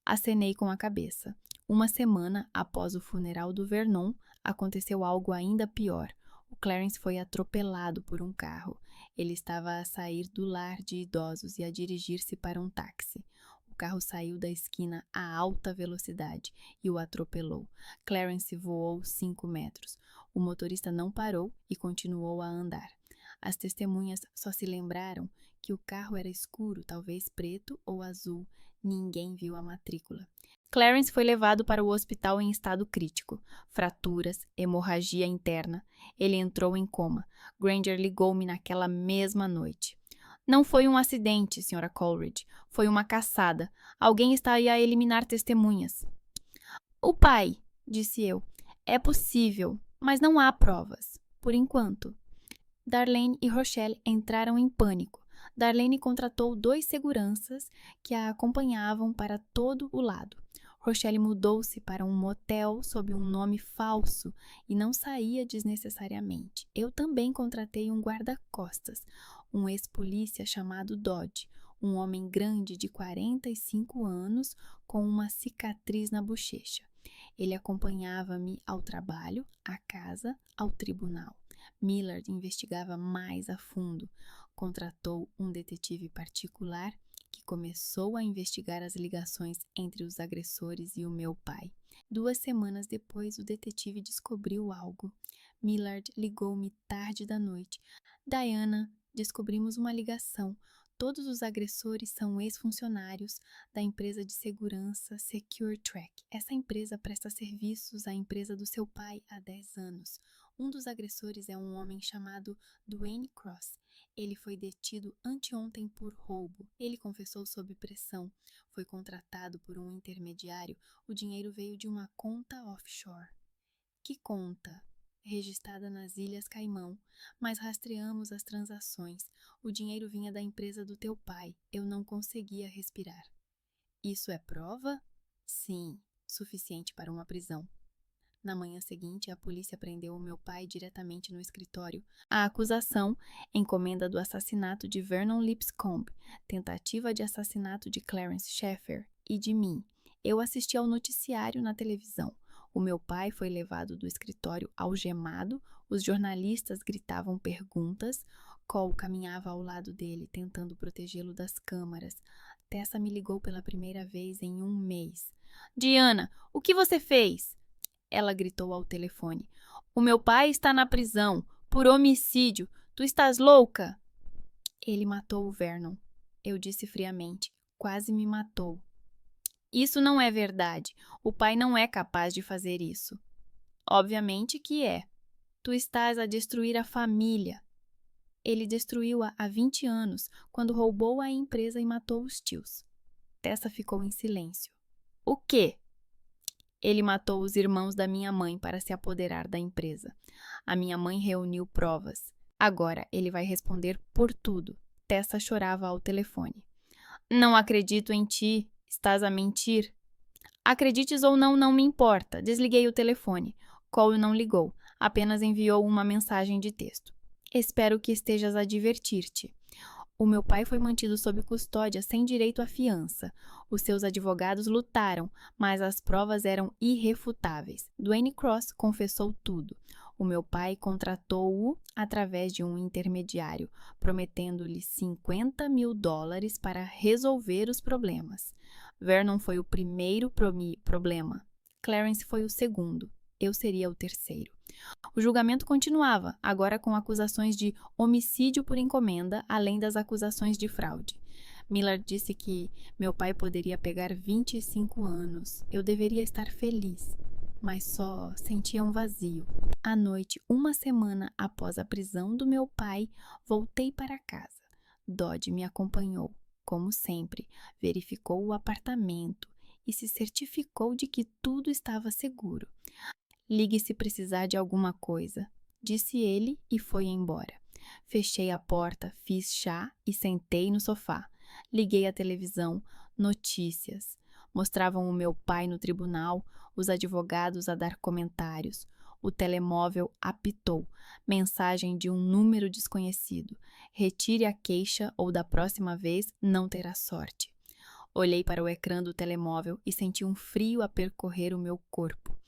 Acenei com a cabeça. 1 semana após o funeral do Vernon, aconteceu algo ainda pior. O Clarence foi atropelado por um carro. Ele estava a sair do lar de idosos e a dirigir-se para um táxi. O carro saiu da esquina a alta velocidade e o atropelou. Clarence voou 5 metros. O motorista não parou e continuou a andar. As testemunhas só se lembraram que o carro era escuro, talvez preto ou azul. Ninguém viu a matrícula. Clarence foi levado para o hospital em estado crítico. Fraturas, hemorragia interna. Ele entrou em coma. Granger ligou-me naquela mesma noite. Não foi um acidente, Sra. Coleridge. Foi uma caçada. Alguém está aí a eliminar testemunhas. O pai, disse eu. É possível, mas não há provas, por enquanto. Darlene e Rochelle entraram em pânico. Darlene contratou 2 seguranças que a acompanhavam para todo o lado. Rochelle mudou-se para um motel sob um nome falso e não saía desnecessariamente. Eu também contratei um guarda-costas, um ex-polícia chamado Dodge, um homem grande de 45 anos com uma cicatriz na bochecha. Ele acompanhava-me ao trabalho, à casa, ao tribunal. Millard investigava mais a fundo. Contratou um detetive particular que começou a investigar as ligações entre os agressores e o meu pai. 2 semanas depois, o detetive descobriu algo. Millard ligou-me tarde da noite. Diana, descobrimos uma ligação. Todos os agressores são ex-funcionários da empresa de segurança SecureTrack. Essa empresa presta serviços à empresa do seu pai há 10 anos. Um dos agressores é um homem chamado Dwayne Cross. Ele foi detido anteontem por roubo. Ele confessou sob pressão. Foi contratado por um intermediário. O dinheiro veio de uma conta offshore. Que conta? Registrada nas Ilhas Caimão, mas rastreamos as transações. O dinheiro vinha da empresa do teu pai. Eu não conseguia respirar. Isso é prova? Sim, suficiente para uma prisão. Na manhã seguinte, a polícia prendeu o meu pai diretamente no escritório. A acusação, encomenda do assassinato de Vernon Lipscomb, tentativa de assassinato de Clarence Sheffer e de mim. Eu assisti ao noticiário na televisão. O meu pai foi levado do escritório algemado, os jornalistas gritavam perguntas, Cole caminhava ao lado dele, tentando protegê-lo das câmaras. Tessa me ligou pela primeira vez em 1 mês. Diana, o que você fez? Ela gritou ao telefone. O meu pai está na prisão, por homicídio. Tu estás louca? Ele matou o Vernon. Eu disse friamente. Quase me matou. Isso não é verdade. O pai não é capaz de fazer isso. Obviamente que é. Tu estás a destruir a família. Ele destruiu-a há 20 anos, quando roubou a empresa e matou os tios. Tessa ficou em silêncio. O quê? Ele matou os irmãos da minha mãe para se apoderar da empresa. A minha mãe reuniu provas. Agora ele vai responder por tudo. Tessa chorava ao telefone. Não acredito em ti. Estás a mentir? Acredites ou não, não me importa. Desliguei o telefone. Cole não ligou. Apenas enviou uma mensagem de texto. Espero que estejas a divertir-te. O meu pai foi mantido sob custódia sem direito à fiança. Os seus advogados lutaram, mas as provas eram irrefutáveis. Dwayne Cross confessou tudo. O meu pai contratou-o através de um intermediário, prometendo-lhe $50.000 para resolver os problemas. Vernon foi o primeiro problema. Clarence foi o segundo. Eu seria o terceiro. O julgamento continuava, agora com acusações de homicídio por encomenda, além das acusações de fraude. Millard disse que meu pai poderia pegar 25 anos. Eu deveria estar feliz, mas só sentia um vazio. À noite, 1 semana após a prisão do meu pai, voltei para casa. Dodge me acompanhou, como sempre, verificou o apartamento e se certificou de que tudo estava seguro. Ligue se precisar de alguma coisa, disse ele e foi embora. Fechei a porta, fiz chá e sentei no sofá. Liguei a televisão, notícias. Mostravam o meu pai no tribunal, os advogados a dar comentários. O telemóvel apitou. Mensagem de um número desconhecido. Retire a queixa ou da próxima vez não terá sorte. Olhei para o ecrã do telemóvel e senti um frio a percorrer o meu corpo.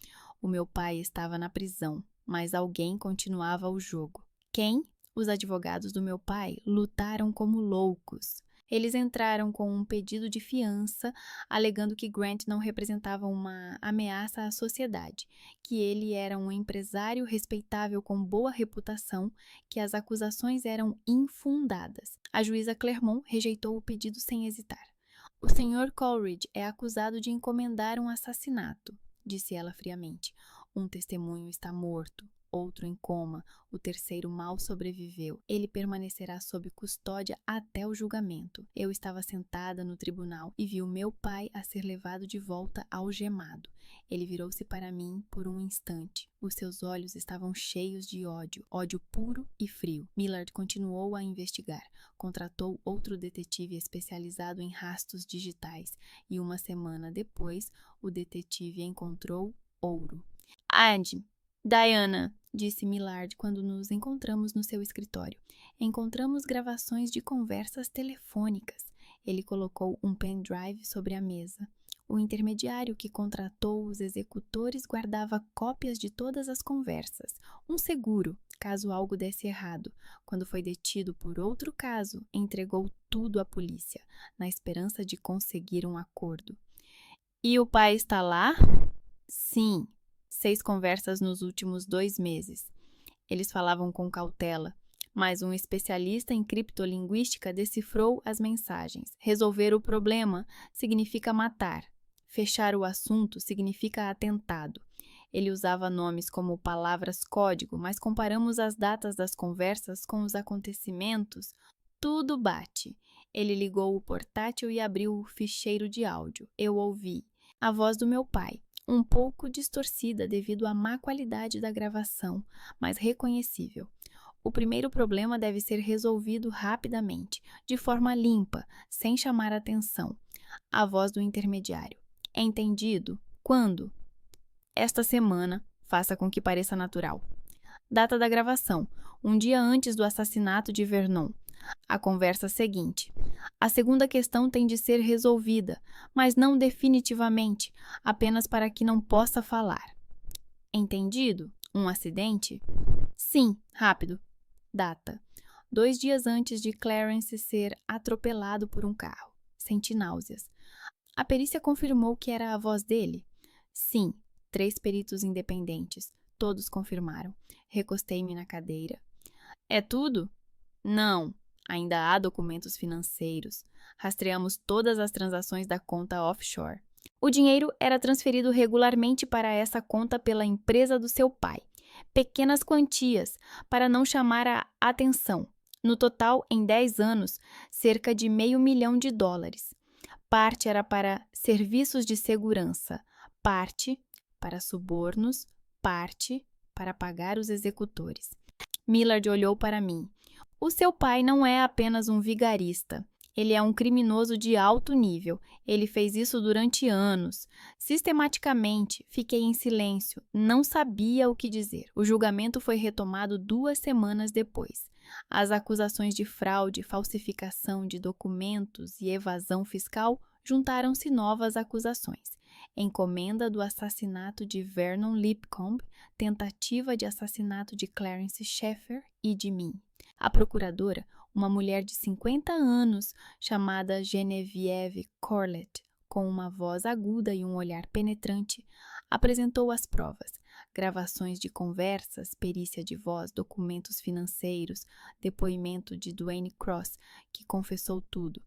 O meu pai estava na prisão, mas alguém continuava o jogo. Quem? Os advogados do meu pai lutaram como loucos. Eles entraram com um pedido de fiança, alegando que Grant não representava uma ameaça à sociedade, que ele era um empresário respeitável com boa reputação, que as acusações eram infundadas. A juíza Clermont rejeitou o pedido sem hesitar. O Sr. Coleridge é acusado de encomendar um assassinato, disse ela friamente. Um testemunho está morto. outro em coma, o terceiro mal sobreviveu. Ele permanecerá sob custódia até o julgamento. Eu estava sentada no tribunal e vi o meu pai a ser levado de volta algemado. Ele virou-se para mim por um instante. Os seus olhos estavam cheios de ódio, ódio puro e frio. Millard continuou a investigar. Contratou outro detetive especializado em rastros digitais e uma semana depois, o detetive encontrou ouro. Diana, disse Millard quando nos encontramos no seu escritório. Encontramos gravações de conversas telefônicas. Ele colocou um pendrive sobre a mesa. O intermediário que contratou os executores guardava cópias de todas as conversas, um seguro, caso algo desse errado. Quando foi detido por outro caso, entregou tudo à polícia, na esperança de conseguir um acordo. E o pai está lá? Sim. 6 conversas nos últimos 2 meses. Eles falavam com cautela, mas um especialista em criptolinguística decifrou as mensagens. Resolver o problema significa matar. Fechar o assunto significa atentado. Ele usava nomes como palavras-código, mas comparamos as datas das conversas com os acontecimentos. Tudo bate. Ele ligou o portátil e abriu o ficheiro de áudio. Eu ouvi a voz do meu pai, um pouco distorcida devido à má qualidade da gravação, mas reconhecível. O primeiro problema deve ser resolvido rapidamente, de forma limpa, sem chamar atenção. A voz do intermediário. Entendido? Quando? Esta semana. Faça com que pareça natural. Data da gravação. Um dia antes do assassinato de Vernon. A conversa seguinte. A segunda questão tem de ser resolvida, mas não definitivamente, apenas para que não possa falar. Entendido? Um acidente? Sim, rápido. Data. 2 dias antes de Clarence ser atropelado por um carro. Senti náuseas. A perícia confirmou que era a voz dele? Sim, 3 peritos independentes. Todos confirmaram. Recostei-me na cadeira. É tudo? Não. Ainda há documentos financeiros. Rastreamos todas as transações da conta offshore. O dinheiro era transferido regularmente para essa conta pela empresa do seu pai. Pequenas quantias, para não chamar a atenção. No total, em 10 anos, cerca de $500 mil. Parte era para serviços de segurança, parte para subornos, parte para pagar os executores. Millard olhou para mim. O seu pai não é apenas um vigarista. Ele é um criminoso de alto nível. Ele fez isso durante anos. Sistematicamente, fiquei em silêncio. Não sabia o que dizer. O julgamento foi retomado 2 semanas depois. As acusações de fraude, falsificação de documentos e evasão fiscal juntaram-se novas acusações. Encomenda do assassinato de Vernon Lipcomb, tentativa de assassinato de Clarence Sheffer e de mim. A procuradora, uma mulher de 50 anos, chamada Genevieve Corlett, com uma voz aguda e um olhar penetrante, apresentou as provas, gravações de conversas, perícia de voz, documentos financeiros, depoimento de Dwayne Cross, que confessou tudo.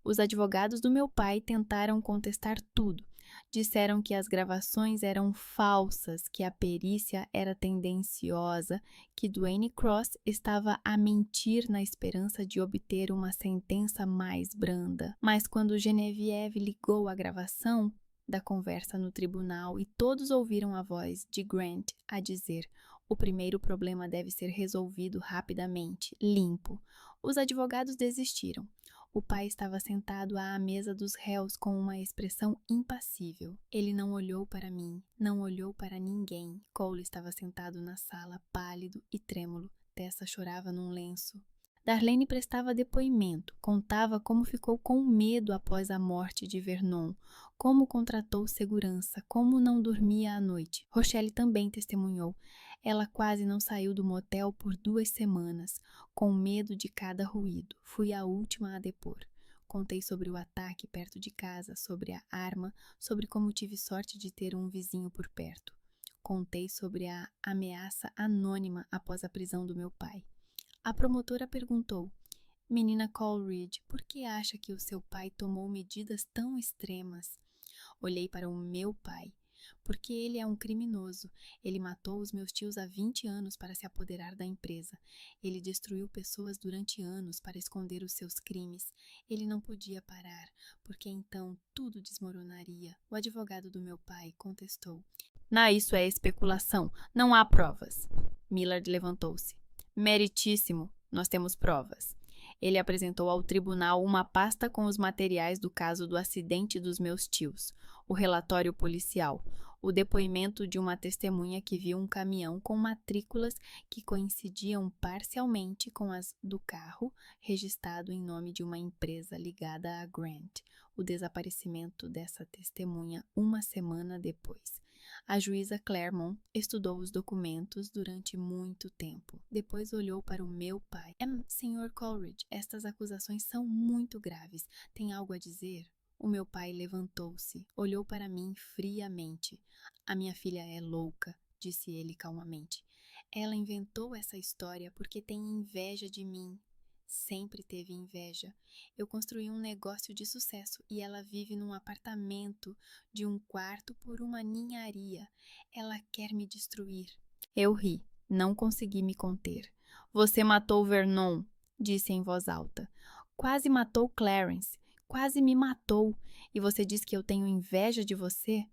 Os advogados do meu pai tentaram contestar tudo. Disseram que as gravações eram falsas, que a perícia era tendenciosa, que Dwayne Cross estava a mentir na esperança de obter uma sentença mais branda. Mas quando Genevieve ligou a gravação da conversa no tribunal e todos ouviram a voz de Grant a dizer: o primeiro problema deve ser resolvido rapidamente, limpo. Os advogados desistiram. O pai estava sentado à mesa dos réus com uma expressão impassível. Ele não olhou para mim, não olhou para ninguém. Cole estava sentado na sala, pálido e trêmulo. Tessa chorava num lenço. Darlene prestava depoimento, contava como ficou com medo após a morte de Vernon, como contratou segurança, como não dormia à noite. Rochelle também testemunhou. Ela quase não saiu do motel por 2 semanas, com medo de cada ruído. Fui a última a depor. Contei sobre o ataque perto de casa, sobre a arma, sobre como tive sorte de ter um vizinho por perto. Contei sobre a ameaça anônima após a prisão do meu pai. A promotora perguntou: Menina Coleridge, por que acha que o seu pai tomou medidas tão extremas? Olhei para o meu pai. Porque ele é um criminoso. Ele matou os meus tios há 20 anos para se apoderar da empresa. Ele destruiu pessoas durante anos para esconder os seus crimes. Ele não podia parar, porque então tudo desmoronaria. O advogado do meu pai contestou. Isso é especulação. Não há provas. Millard levantou-se. Meritíssimo, nós temos provas. Ele apresentou ao tribunal uma pasta com os materiais do caso do acidente dos meus tios, o relatório policial, o depoimento de uma testemunha que viu um caminhão com matrículas que coincidiam parcialmente com as do carro registrado em nome de uma empresa ligada a Grant, o desaparecimento dessa testemunha uma semana depois. A juíza Claremont estudou os documentos durante muito tempo. Depois olhou para o meu pai. Sr. Coleridge, estas acusações são muito graves. Tem algo a dizer? O meu pai levantou-se, olhou para mim friamente. A minha filha é louca, disse ele calmamente. Ela inventou essa história porque tem inveja de mim. Sempre teve inveja. Eu construí um negócio de sucesso e ela vive num apartamento de um quarto por uma ninharia. Ela quer me destruir. Eu ri. Não consegui me conter. Você matou Vernon, disse em voz alta. Quase matou Clarence. Quase me matou. E você diz que eu tenho inveja de você?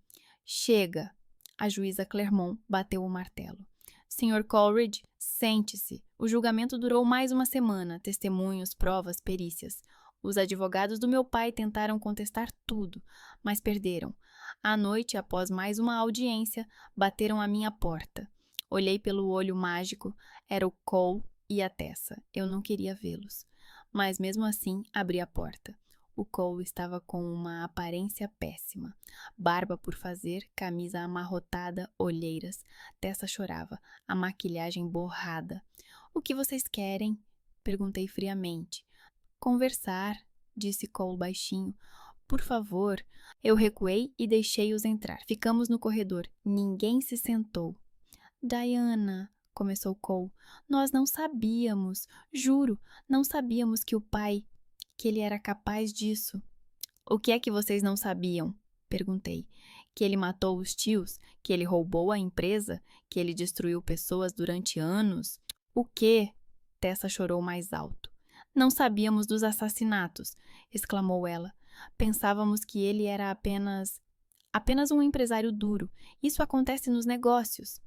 Chega. A juíza Claremont bateu o martelo. Sr. Coleridge, sente-se. O julgamento durou mais uma semana, testemunhos, provas, perícias. Os advogados do meu pai tentaram contestar tudo, mas perderam. À noite, após mais uma audiência, bateram à minha porta. Olhei pelo olho mágico, era o Cole e a Tessa. Eu não queria vê-los. Mas mesmo assim, abri a porta. O Cole estava com uma aparência péssima. Barba por fazer, camisa amarrotada, olheiras. Tessa chorava, a maquilhagem borrada. O que vocês querem? Perguntei friamente. Conversar, disse Cole baixinho. Por favor. Eu recuei e deixei-os entrar. Ficamos no corredor. Ninguém se sentou. Diana, começou Cole, nós não sabíamos, juro, não sabíamos que o pai... que ele era capaz disso. O que é que vocês não sabiam? Perguntei. Que ele matou os tios? Que ele roubou a empresa? Que ele destruiu pessoas durante anos? O quê? Tessa chorou mais alto. Não sabíamos dos assassinatos, exclamou ela. Pensávamos que ele era apenas um empresário duro. Isso acontece nos negócios.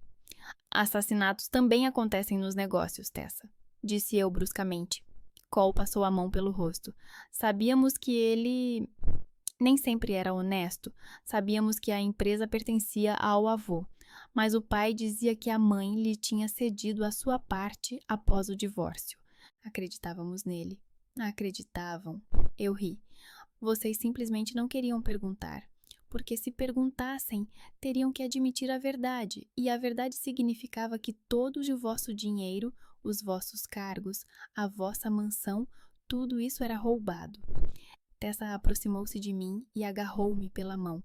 Assassinatos também acontecem nos negócios, Tessa, disse eu bruscamente. Cole passou a mão pelo rosto. Sabíamos que ele nem sempre era honesto. Sabíamos que a empresa pertencia ao avô. Mas o pai dizia que a mãe lhe tinha cedido a sua parte após o divórcio. Acreditávamos nele. Acreditavam. Eu ri. Vocês simplesmente não queriam perguntar. Porque se perguntassem, teriam que admitir a verdade. E a verdade significava que todo o vosso dinheiro, os vossos cargos, a vossa mansão, tudo isso era roubado. Tessa aproximou-se de mim e agarrou-me pela mão.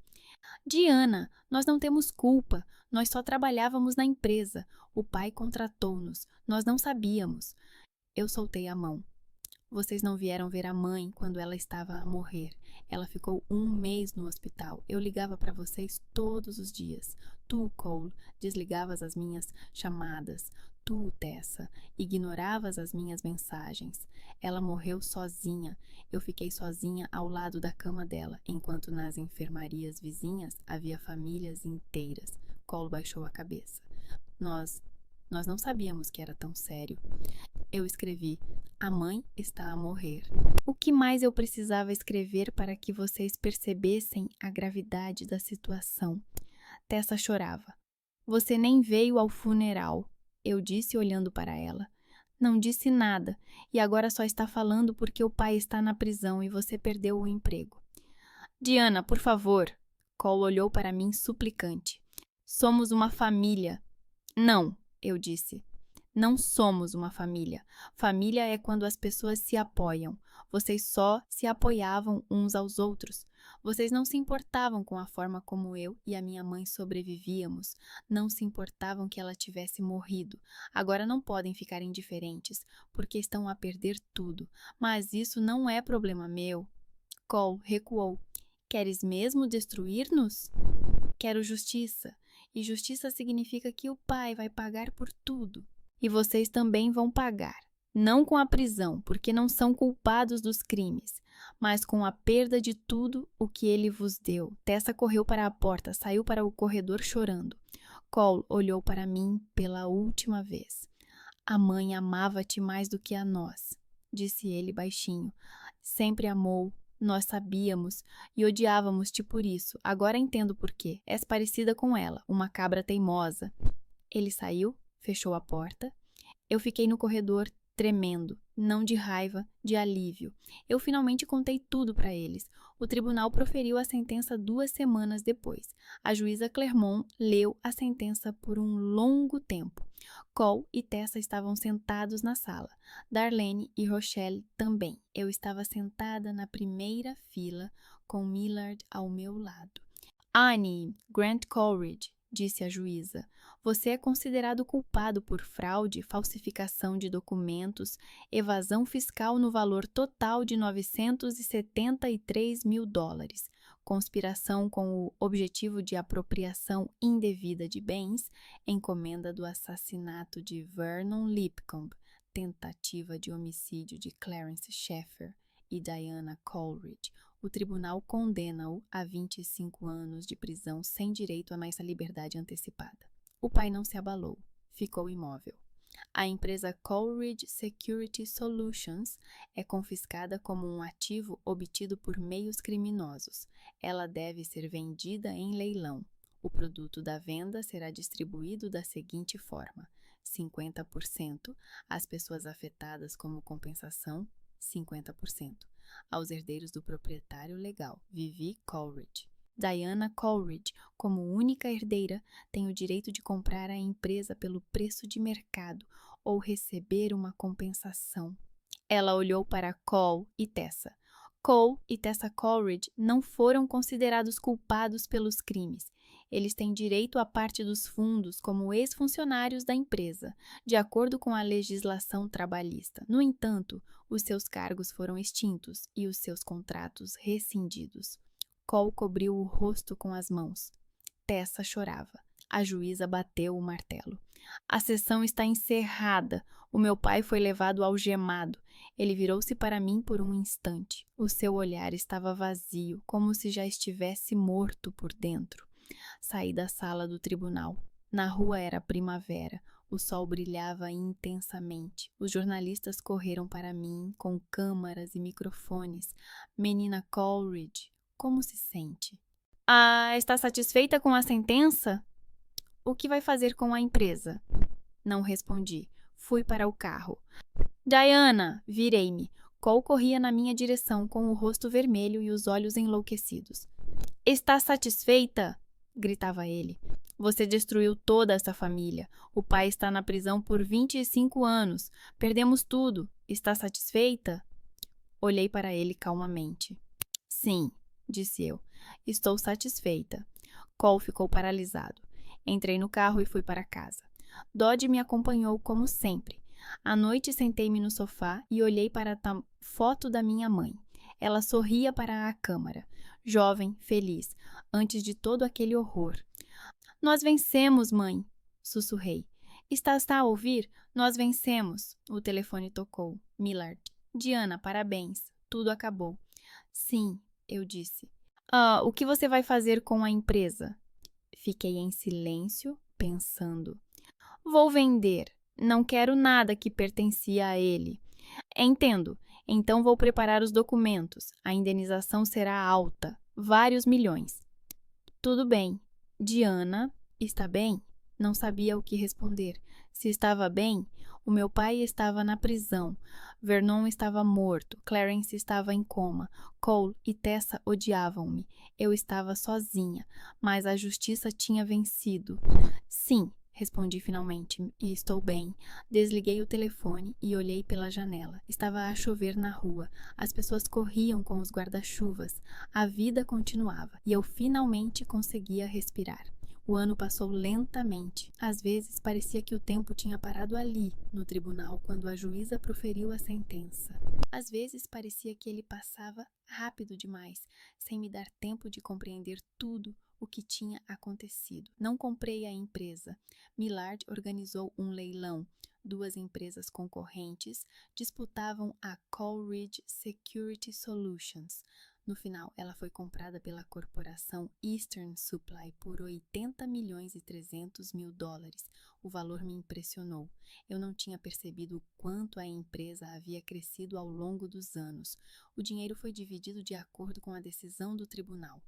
Diana, nós não temos culpa. Nós só trabalhávamos na empresa. O pai contratou-nos. Nós não sabíamos. Eu soltei a mão. Vocês não vieram ver a mãe quando ela estava a morrer. Ela ficou 1 mês no hospital. Eu ligava para vocês todos os dias. Tu, Cole, desligavas as minhas chamadas. Tu, Tessa, ignoravas as minhas mensagens. Ela morreu sozinha. Eu fiquei sozinha ao lado da cama dela, enquanto nas enfermarias vizinhas havia famílias inteiras. Cole baixou a cabeça. Nós não sabíamos que era tão sério. Eu escrevi, a mãe está a morrer. O que mais eu precisava escrever para que vocês percebessem a gravidade da situação? Tessa chorava. Você nem veio ao funeral, eu disse olhando para ela. Não disse nada, e agora só está falando porque o pai está na prisão e você perdeu o emprego. Diana, por favor. Cole olhou para mim suplicante. Somos uma família. Não, eu disse. Não somos uma família. Família é quando as pessoas se apoiam. Vocês só se apoiavam uns aos outros. Vocês não se importavam com a forma como eu e a minha mãe sobrevivíamos. Não se importavam que ela tivesse morrido. Agora não podem ficar indiferentes, porque estão a perder tudo. Mas isso não é problema meu. Cole recuou. Queres mesmo destruir-nos? Quero justiça. E justiça significa que o pai vai pagar por tudo. E vocês também vão pagar. Não com a prisão, porque não são culpados dos crimes, mas com a perda de tudo o que ele vos deu. Tessa correu para a porta, saiu para o corredor chorando. Cole olhou para mim pela última vez. A mãe amava-te mais do que a nós, disse ele baixinho. Sempre amou, nós sabíamos e odiávamos-te por isso. Agora entendo por quê. És parecida com ela, uma cabra teimosa. Ele saiu, fechou a porta. Eu fiquei no corredor tremendo, não de raiva, de alívio. Eu finalmente contei tudo para eles. O tribunal proferiu a sentença 2 semanas depois. A juíza Clermont leu a sentença por um longo tempo. Cole e Tessa estavam sentados na sala. Darlene e Rochelle também. Eu estava sentada na primeira fila, com Millard ao meu lado. Annie, Grant Coleridge, disse a juíza, você é considerado culpado por fraude, falsificação de documentos, evasão fiscal no valor total de $973 mil, conspiração com o objetivo de apropriação indevida de bens, encomenda do assassinato de Vernon Lipcomb, tentativa de homicídio de Clarence Sheffer e Diana Coleridge. O tribunal condena-o a 25 anos de prisão sem direito a mais liberdade antecipada. O pai não se abalou, ficou imóvel. A empresa Coleridge Security Solutions é confiscada como um ativo obtido por meios criminosos. Ela deve ser vendida em leilão. O produto da venda será distribuído da seguinte forma: 50% às pessoas afetadas como compensação, 50%. Aos herdeiros do proprietário legal, Vivi Coleridge. Diana Coleridge, como única herdeira, tem o direito de comprar a empresa pelo preço de mercado ou receber uma compensação. Ela olhou para Cole e Tessa. Cole e Tessa Coleridge não foram considerados culpados pelos crimes. Eles têm direito à parte dos fundos como ex-funcionários da empresa, de acordo com a legislação trabalhista. No entanto, os seus cargos foram extintos e os seus contratos rescindidos. Cole cobriu o rosto com as mãos. Tessa chorava. A juíza bateu o martelo. A sessão está encerrada. O meu pai foi levado algemado. Ele virou-se para mim por um instante. O seu olhar estava vazio, como se já estivesse morto por dentro. Saí da sala do tribunal. Na rua era primavera. O sol brilhava intensamente. Os jornalistas correram para mim com câmaras e microfones. Menina Coleridge, como se sente? Está satisfeita com a sentença? O que vai fazer com a empresa? Não respondi. Fui para o carro. Diana! Virei-me. Cole corria na minha direção com o rosto vermelho e os olhos enlouquecidos. Está satisfeita? Gritava ele. Você destruiu toda essa família. O pai está na prisão por 25 anos. Perdemos tudo. Está satisfeita? Olhei para ele calmamente. Sim, disse eu. Estou satisfeita. Cole ficou paralisado. Entrei no carro e fui para casa. Dodge me acompanhou como sempre. À noite sentei-me no sofá e olhei para a foto da minha mãe. Ela sorria para a câmara, jovem, feliz, antes de todo aquele horror. Nós vencemos, mãe, sussurrei. Estás a ouvir? Nós vencemos. O telefone tocou. Millard. Diana, parabéns. Tudo acabou. Sim, eu disse. O que você vai fazer com a empresa? Fiquei em silêncio, pensando. Vou vender. Não quero nada que pertencia a ele. Entendo. Então vou preparar os documentos. A indenização será alta. Vários milhões. Tudo bem. Diana, está bem? Não sabia o que responder. Se estava bem, o meu pai estava na prisão. Vernon estava morto. Clarence estava em coma. Cole e Tessa odiavam-me. Eu estava sozinha, mas a justiça tinha vencido. Sim, respondi finalmente, e estou bem. Desliguei o telefone e olhei pela janela. Estava a chover na rua. As pessoas corriam com os guarda-chuvas. A vida continuava, e eu finalmente conseguia respirar. O ano passou lentamente. Às vezes parecia que o tempo tinha parado ali, no tribunal, quando a juíza proferiu a sentença. Às vezes parecia que ele passava rápido demais, sem me dar tempo de compreender tudo o que tinha acontecido. Não comprei a empresa. Millard organizou um leilão. Duas empresas concorrentes disputavam a Coleridge Security Solutions. No final, ela foi comprada pela corporação Eastern Supply por 80 milhões e 300 mil dólares. O valor me impressionou. Eu não tinha percebido o quanto a empresa havia crescido ao longo dos anos. O dinheiro foi dividido de acordo com a decisão do tribunal.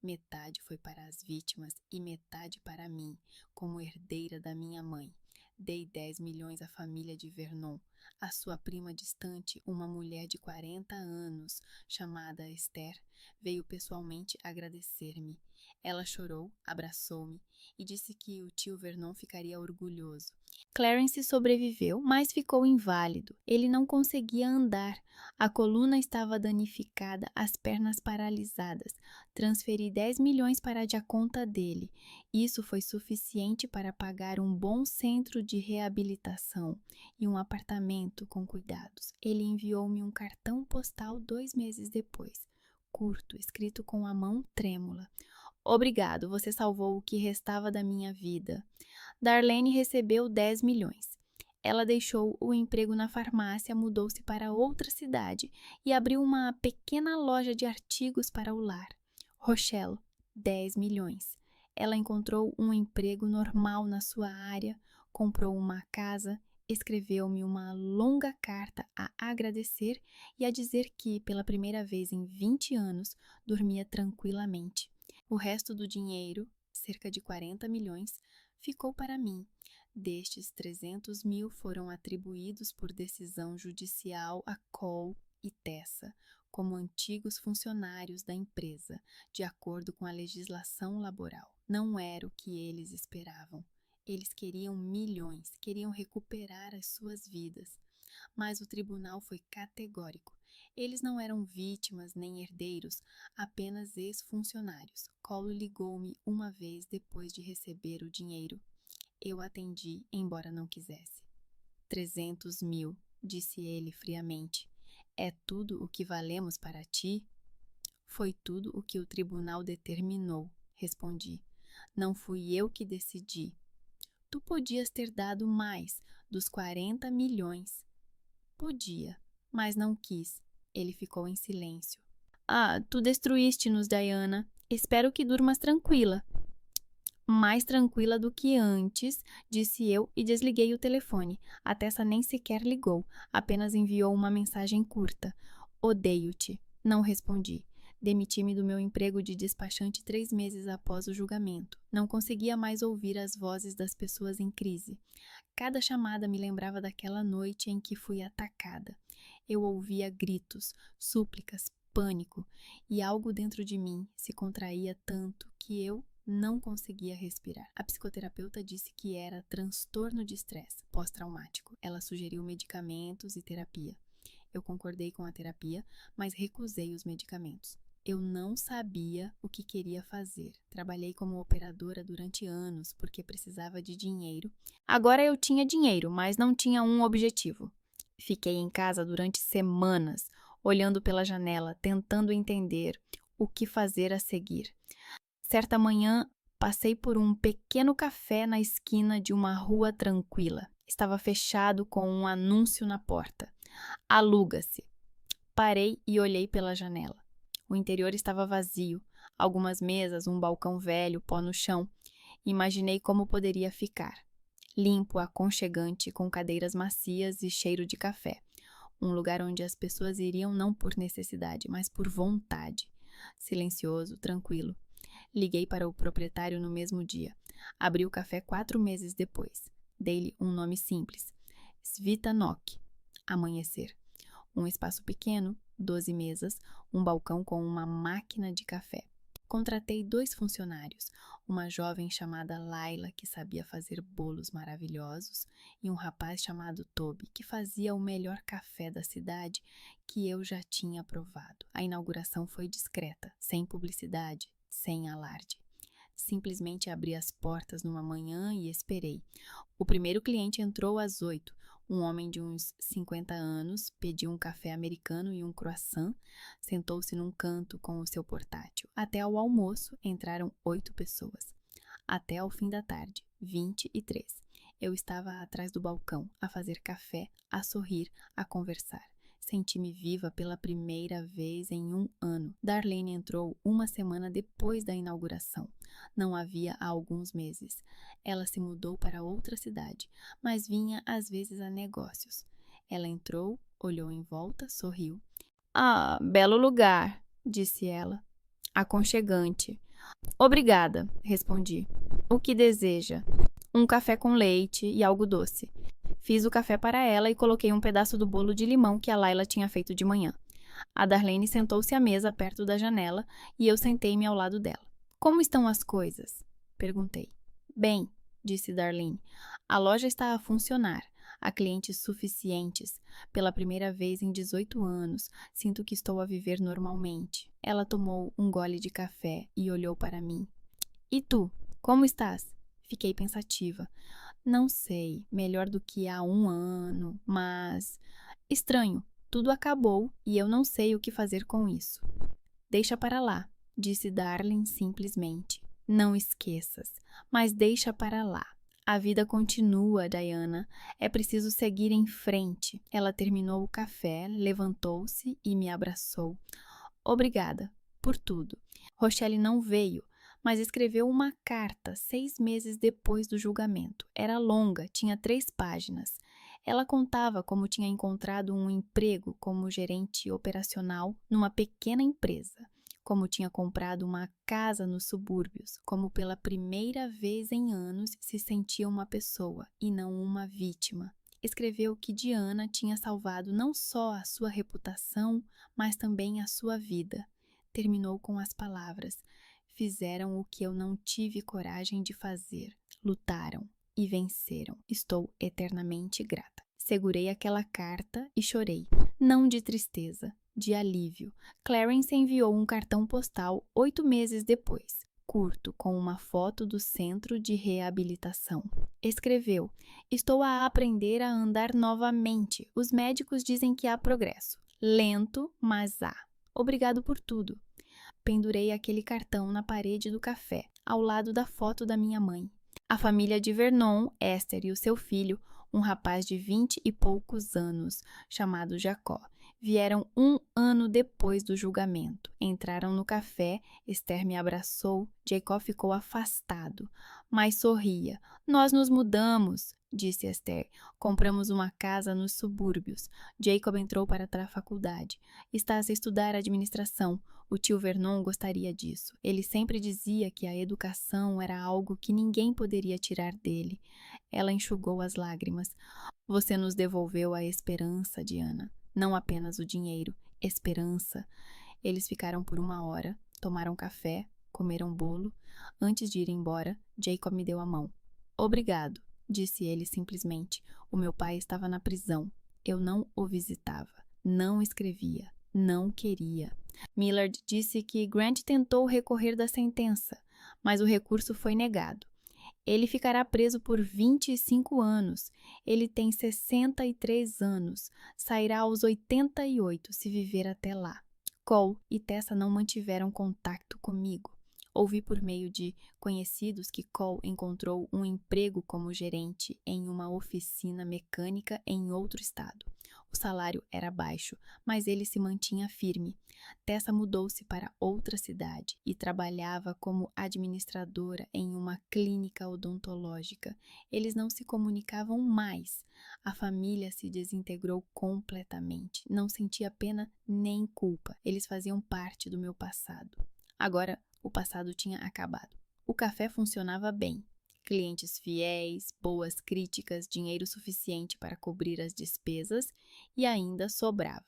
Metade foi para as vítimas e metade para mim, como herdeira da minha mãe. Dei 10 milhões à família de Vernon. A sua prima distante, uma mulher de 40 anos, chamada Esther, veio pessoalmente agradecer-me. Ela chorou, abraçou-me e disse que o tio Vernon ficaria orgulhoso. Clarence sobreviveu, mas ficou inválido. Ele não conseguia andar. A coluna estava danificada, as pernas paralisadas. Transferi 10 milhões para a conta dele. Isso foi suficiente para pagar um bom centro de reabilitação e um apartamento com cuidados. Ele enviou-me um cartão postal 2 meses depois, curto, escrito com a mão trêmula. Obrigado, você salvou o que restava da minha vida. Darlene recebeu 10 milhões. Ela deixou o emprego na farmácia, mudou-se para outra cidade e abriu uma pequena loja de artigos para o lar. Rochelle, 10 milhões. Ela encontrou um emprego normal na sua área, comprou uma casa, escreveu-me uma longa carta a agradecer e a dizer que, pela primeira vez em 20 anos, dormia tranquilamente. O resto do dinheiro, cerca de 40 milhões, ficou para mim. Destes, 300 mil foram atribuídos por decisão judicial a Cole e Tessa, como antigos funcionários da empresa, de acordo com a legislação laboral. Não era o que eles esperavam. Eles queriam milhões, queriam recuperar as suas vidas. Mas o tribunal foi categórico. Eles não eram vítimas nem herdeiros, apenas ex-funcionários. Cole ligou-me uma vez depois de receber o dinheiro. Eu atendi, embora não quisesse. 300 mil, disse ele friamente. É tudo o que valemos para ti? Foi tudo o que o tribunal determinou, respondi. Não fui eu que decidi. Tu podias ter dado mais, dos 40 milhões. Podia, mas não quis. Ele ficou em silêncio. Ah, tu destruíste-nos, Diana. Espero que durmas tranquila. Mais tranquila do que antes, disse eu e desliguei o telefone. A Tessa nem sequer ligou, apenas enviou uma mensagem curta. Odeio-te. Não respondi. Demiti-me do meu emprego de despachante 3 meses após o julgamento. Não conseguia mais ouvir as vozes das pessoas em crise. Cada chamada me lembrava daquela noite em que fui atacada. Eu ouvia gritos, súplicas, pânico, e algo dentro de mim se contraía tanto que eu não conseguia respirar. A psicoterapeuta disse que era transtorno de estresse pós-traumático. Ela sugeriu medicamentos e terapia. Eu concordei com a terapia, mas recusei os medicamentos. Eu não sabia o que queria fazer. Trabalhei como operadora durante anos porque precisava de dinheiro. Agora eu tinha dinheiro, mas não tinha um objetivo. Fiquei em casa durante semanas, olhando pela janela, tentando entender o que fazer a seguir. Certa manhã, passei por um pequeno café na esquina de uma rua tranquila. Estava fechado com um anúncio na porta. Aluga-se. Parei e olhei pela janela. O interior estava vazio, algumas mesas, um balcão velho, pó no chão. Imaginei como poderia ficar. Limpo, aconchegante, com cadeiras macias e cheiro de café. Um lugar onde as pessoas iriam não por necessidade, mas por vontade. Silencioso, tranquilo. Liguei para o proprietário no mesmo dia. Abri o café 4 meses depois. Dei-lhe um nome simples. Svitanok. Amanhecer. Um espaço pequeno, 12 mesas, um balcão com uma máquina de café. Contratei 2 funcionários, uma jovem chamada Laila, que sabia fazer bolos maravilhosos, e um rapaz chamado Toby, que fazia o melhor café da cidade que eu já tinha provado. A inauguração foi discreta, sem publicidade, sem alarde. Simplesmente abri as portas numa manhã e esperei. O primeiro cliente entrou às 8. Um homem de uns 50 anos pediu um café americano e um croissant, sentou-se num canto com o seu portátil. Até ao almoço entraram 8 pessoas. Até ao fim da tarde, 23. Eu estava atrás do balcão, a fazer café, a sorrir, a conversar. Senti-me viva pela primeira vez em 1 ano. Darlene entrou 1 semana depois da inauguração. Não havia há alguns meses. Ela se mudou para outra cidade, mas vinha às vezes a negócios. Ela entrou, olhou em volta, sorriu. Ah, belo lugar, disse ela. Aconchegante. Obrigada, respondi. O que deseja? Um café com leite e algo doce. Fiz o café para ela e coloquei um pedaço do bolo de limão que a Laila tinha feito de manhã. A Darlene sentou-se à mesa perto da janela e eu sentei-me ao lado dela. Como estão as coisas? Perguntei. Bem, disse Darlene. A loja está a funcionar. Há clientes suficientes. Pela primeira vez em 18 anos, sinto que estou a viver normalmente. Ela tomou um gole de café e olhou para mim. E tu, como estás? Fiquei pensativa. Não sei, melhor do que há 1 ano, mas... Estranho, tudo acabou e eu não sei o que fazer com isso. Deixa para lá, disse Darlene simplesmente. Não esqueças, mas deixa para lá. A vida continua, Diana. É preciso seguir em frente. Ela terminou o café, levantou-se e me abraçou. Obrigada por tudo. Rochelle não veio, mas escreveu uma carta 6 meses depois do julgamento. Era longa, tinha 3 páginas. Ela contava como tinha encontrado um emprego como gerente operacional numa pequena empresa, como tinha comprado uma casa nos subúrbios, como pela primeira vez em anos se sentia uma pessoa e não uma vítima. Escreveu que Diana tinha salvado não só a sua reputação, mas também a sua vida. Terminou com as palavras: fizeram o que eu não tive coragem de fazer. Lutaram e venceram. Estou eternamente grata. Segurei aquela carta e chorei. Não de tristeza, de alívio. Clarence enviou um cartão postal 8 meses depois, curto, com uma foto do centro de reabilitação. Escreveu: estou a aprender a andar novamente. Os médicos dizem que há progresso. Lento, mas há. Obrigado por tudo. Pendurei aquele cartão na parede do café, ao lado da foto da minha mãe. A família de Vernon, Esther e o seu filho, um rapaz de 20 e poucos anos, chamado Jacó, vieram 1 ano depois do julgamento. Entraram no café, Esther me abraçou, Jacó ficou afastado, mas sorria. Nós nos mudamos, disse Esther. Compramos uma casa nos subúrbios. Jacob entrou para a faculdade. Estás a estudar administração. O tio Vernon gostaria disso. Ele sempre dizia que a educação era algo que ninguém poderia tirar dele. Ela enxugou as lágrimas. Você nos devolveu a esperança, Diana. Não apenas o dinheiro. Esperança. Eles ficaram por 1 hora, tomaram café, comeram bolo. Antes de ir embora, Jacob me deu a mão. Obrigado, disse ele simplesmente. O meu pai estava na prisão. Eu não o visitava. Não escrevia. Não queria. Millard disse que Grant tentou recorrer da sentença, mas o recurso foi negado. Ele ficará preso por 25 anos. Ele tem 63 anos. Sairá aos 88 se viver até lá. Cole e Tessa não mantiveram contato comigo. Ouvi por meio de conhecidos que Cole encontrou um emprego como gerente em uma oficina mecânica em outro estado. O salário era baixo, mas ele se mantinha firme. Tessa mudou-se para outra cidade e trabalhava como administradora em uma clínica odontológica. Eles não se comunicavam mais. A família se desintegrou completamente. Não sentia pena nem culpa. Eles faziam parte do meu passado. Agora, o passado tinha acabado. O café funcionava bem. Clientes fiéis, boas críticas, dinheiro suficiente para cobrir as despesas e ainda sobrava.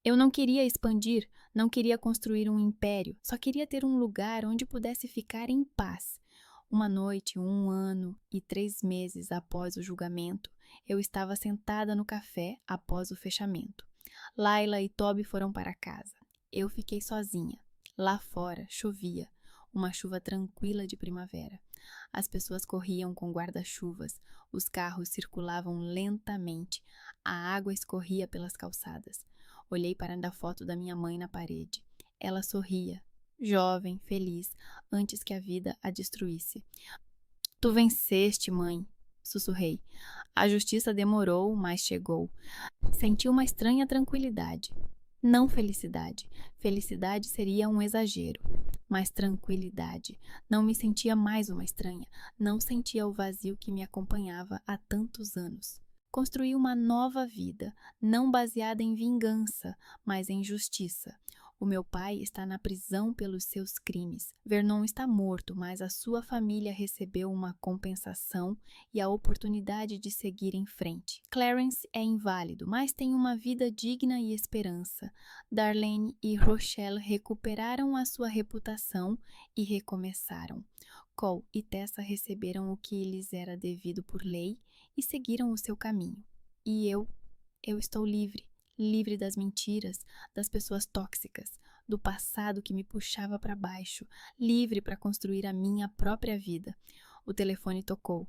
Eu não queria expandir, não queria construir um império, só queria ter um lugar onde pudesse ficar em paz. Uma noite, 1 ano e 3 meses após o julgamento, eu estava sentada no café após o fechamento. Laila e Toby foram para casa. Eu fiquei sozinha. Lá fora chovia, uma chuva tranquila de primavera. As pessoas corriam com guarda-chuvas, os carros circulavam lentamente, a água escorria pelas calçadas. Olhei para a foto da minha mãe na parede. Ela sorria, jovem, feliz, antes que a vida a destruísse. Tu venceste, mãe, sussurrei. A justiça demorou, mas chegou. Senti uma estranha tranquilidade. Não felicidade. Felicidade seria um exagero. Mas tranquilidade. Não me sentia mais uma estranha. Não sentia o vazio que me acompanhava há tantos anos. Construí uma nova vida, não baseada em vingança, mas em justiça. O meu pai está na prisão pelos seus crimes. Vernon está morto, mas a sua família recebeu uma compensação e a oportunidade de seguir em frente. Clarence é inválido, mas tem uma vida digna e esperança. Darlene e Rochelle recuperaram a sua reputação e recomeçaram. Cole e Tessa receberam o que lhes era devido por lei e seguiram o seu caminho. E eu estou livre. Livre das mentiras, das pessoas tóxicas, do passado que me puxava para baixo, livre para construir a minha própria vida. O telefone tocou.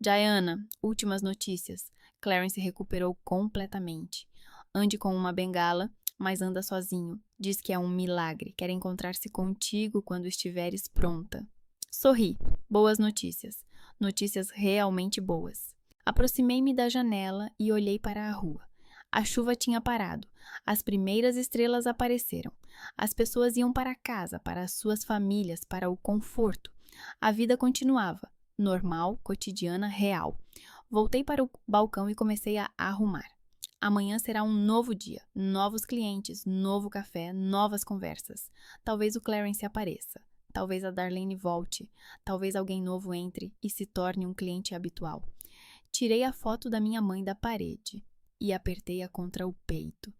Diana, últimas notícias. Clarence recuperou completamente. Ande com uma bengala, mas anda sozinho. Diz que é um milagre. Quer encontrar-se contigo quando estiveres pronta. Sorri. Boas notícias. Notícias realmente boas. Aproximei-me da janela e olhei para a rua. A chuva tinha parado. As primeiras estrelas apareceram. As pessoas iam para casa, para as suas famílias, para o conforto. A vida continuava. Normal, cotidiana, real. Voltei para o balcão e comecei a arrumar. Amanhã será um novo dia. Novos clientes, novo café, novas conversas. Talvez o Clarence apareça. Talvez a Darlene volte. Talvez alguém novo entre e se torne um cliente habitual. Tirei a foto da minha mãe da parede e apertei-a contra o peito.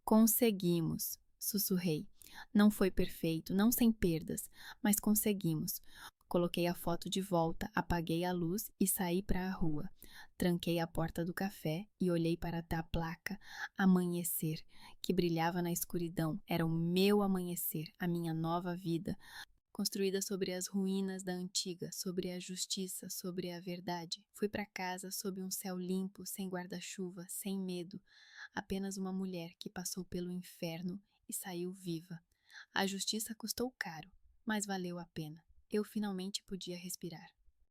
Conseguimos, sussurrei. Não foi perfeito, não sem perdas, mas conseguimos. Coloquei a foto de volta, apaguei a luz e saí para a rua. Tranquei a porta do café e olhei para a placa Amanhecer, que brilhava na escuridão. Era o meu amanhecer, a minha nova vida, construída sobre as ruínas da antiga, sobre a justiça, sobre a verdade. Fui para casa sob um céu limpo, sem guarda-chuva, sem medo. Apenas uma mulher que passou pelo inferno e saiu viva. A justiça custou caro, mas valeu a pena. Eu finalmente podia respirar.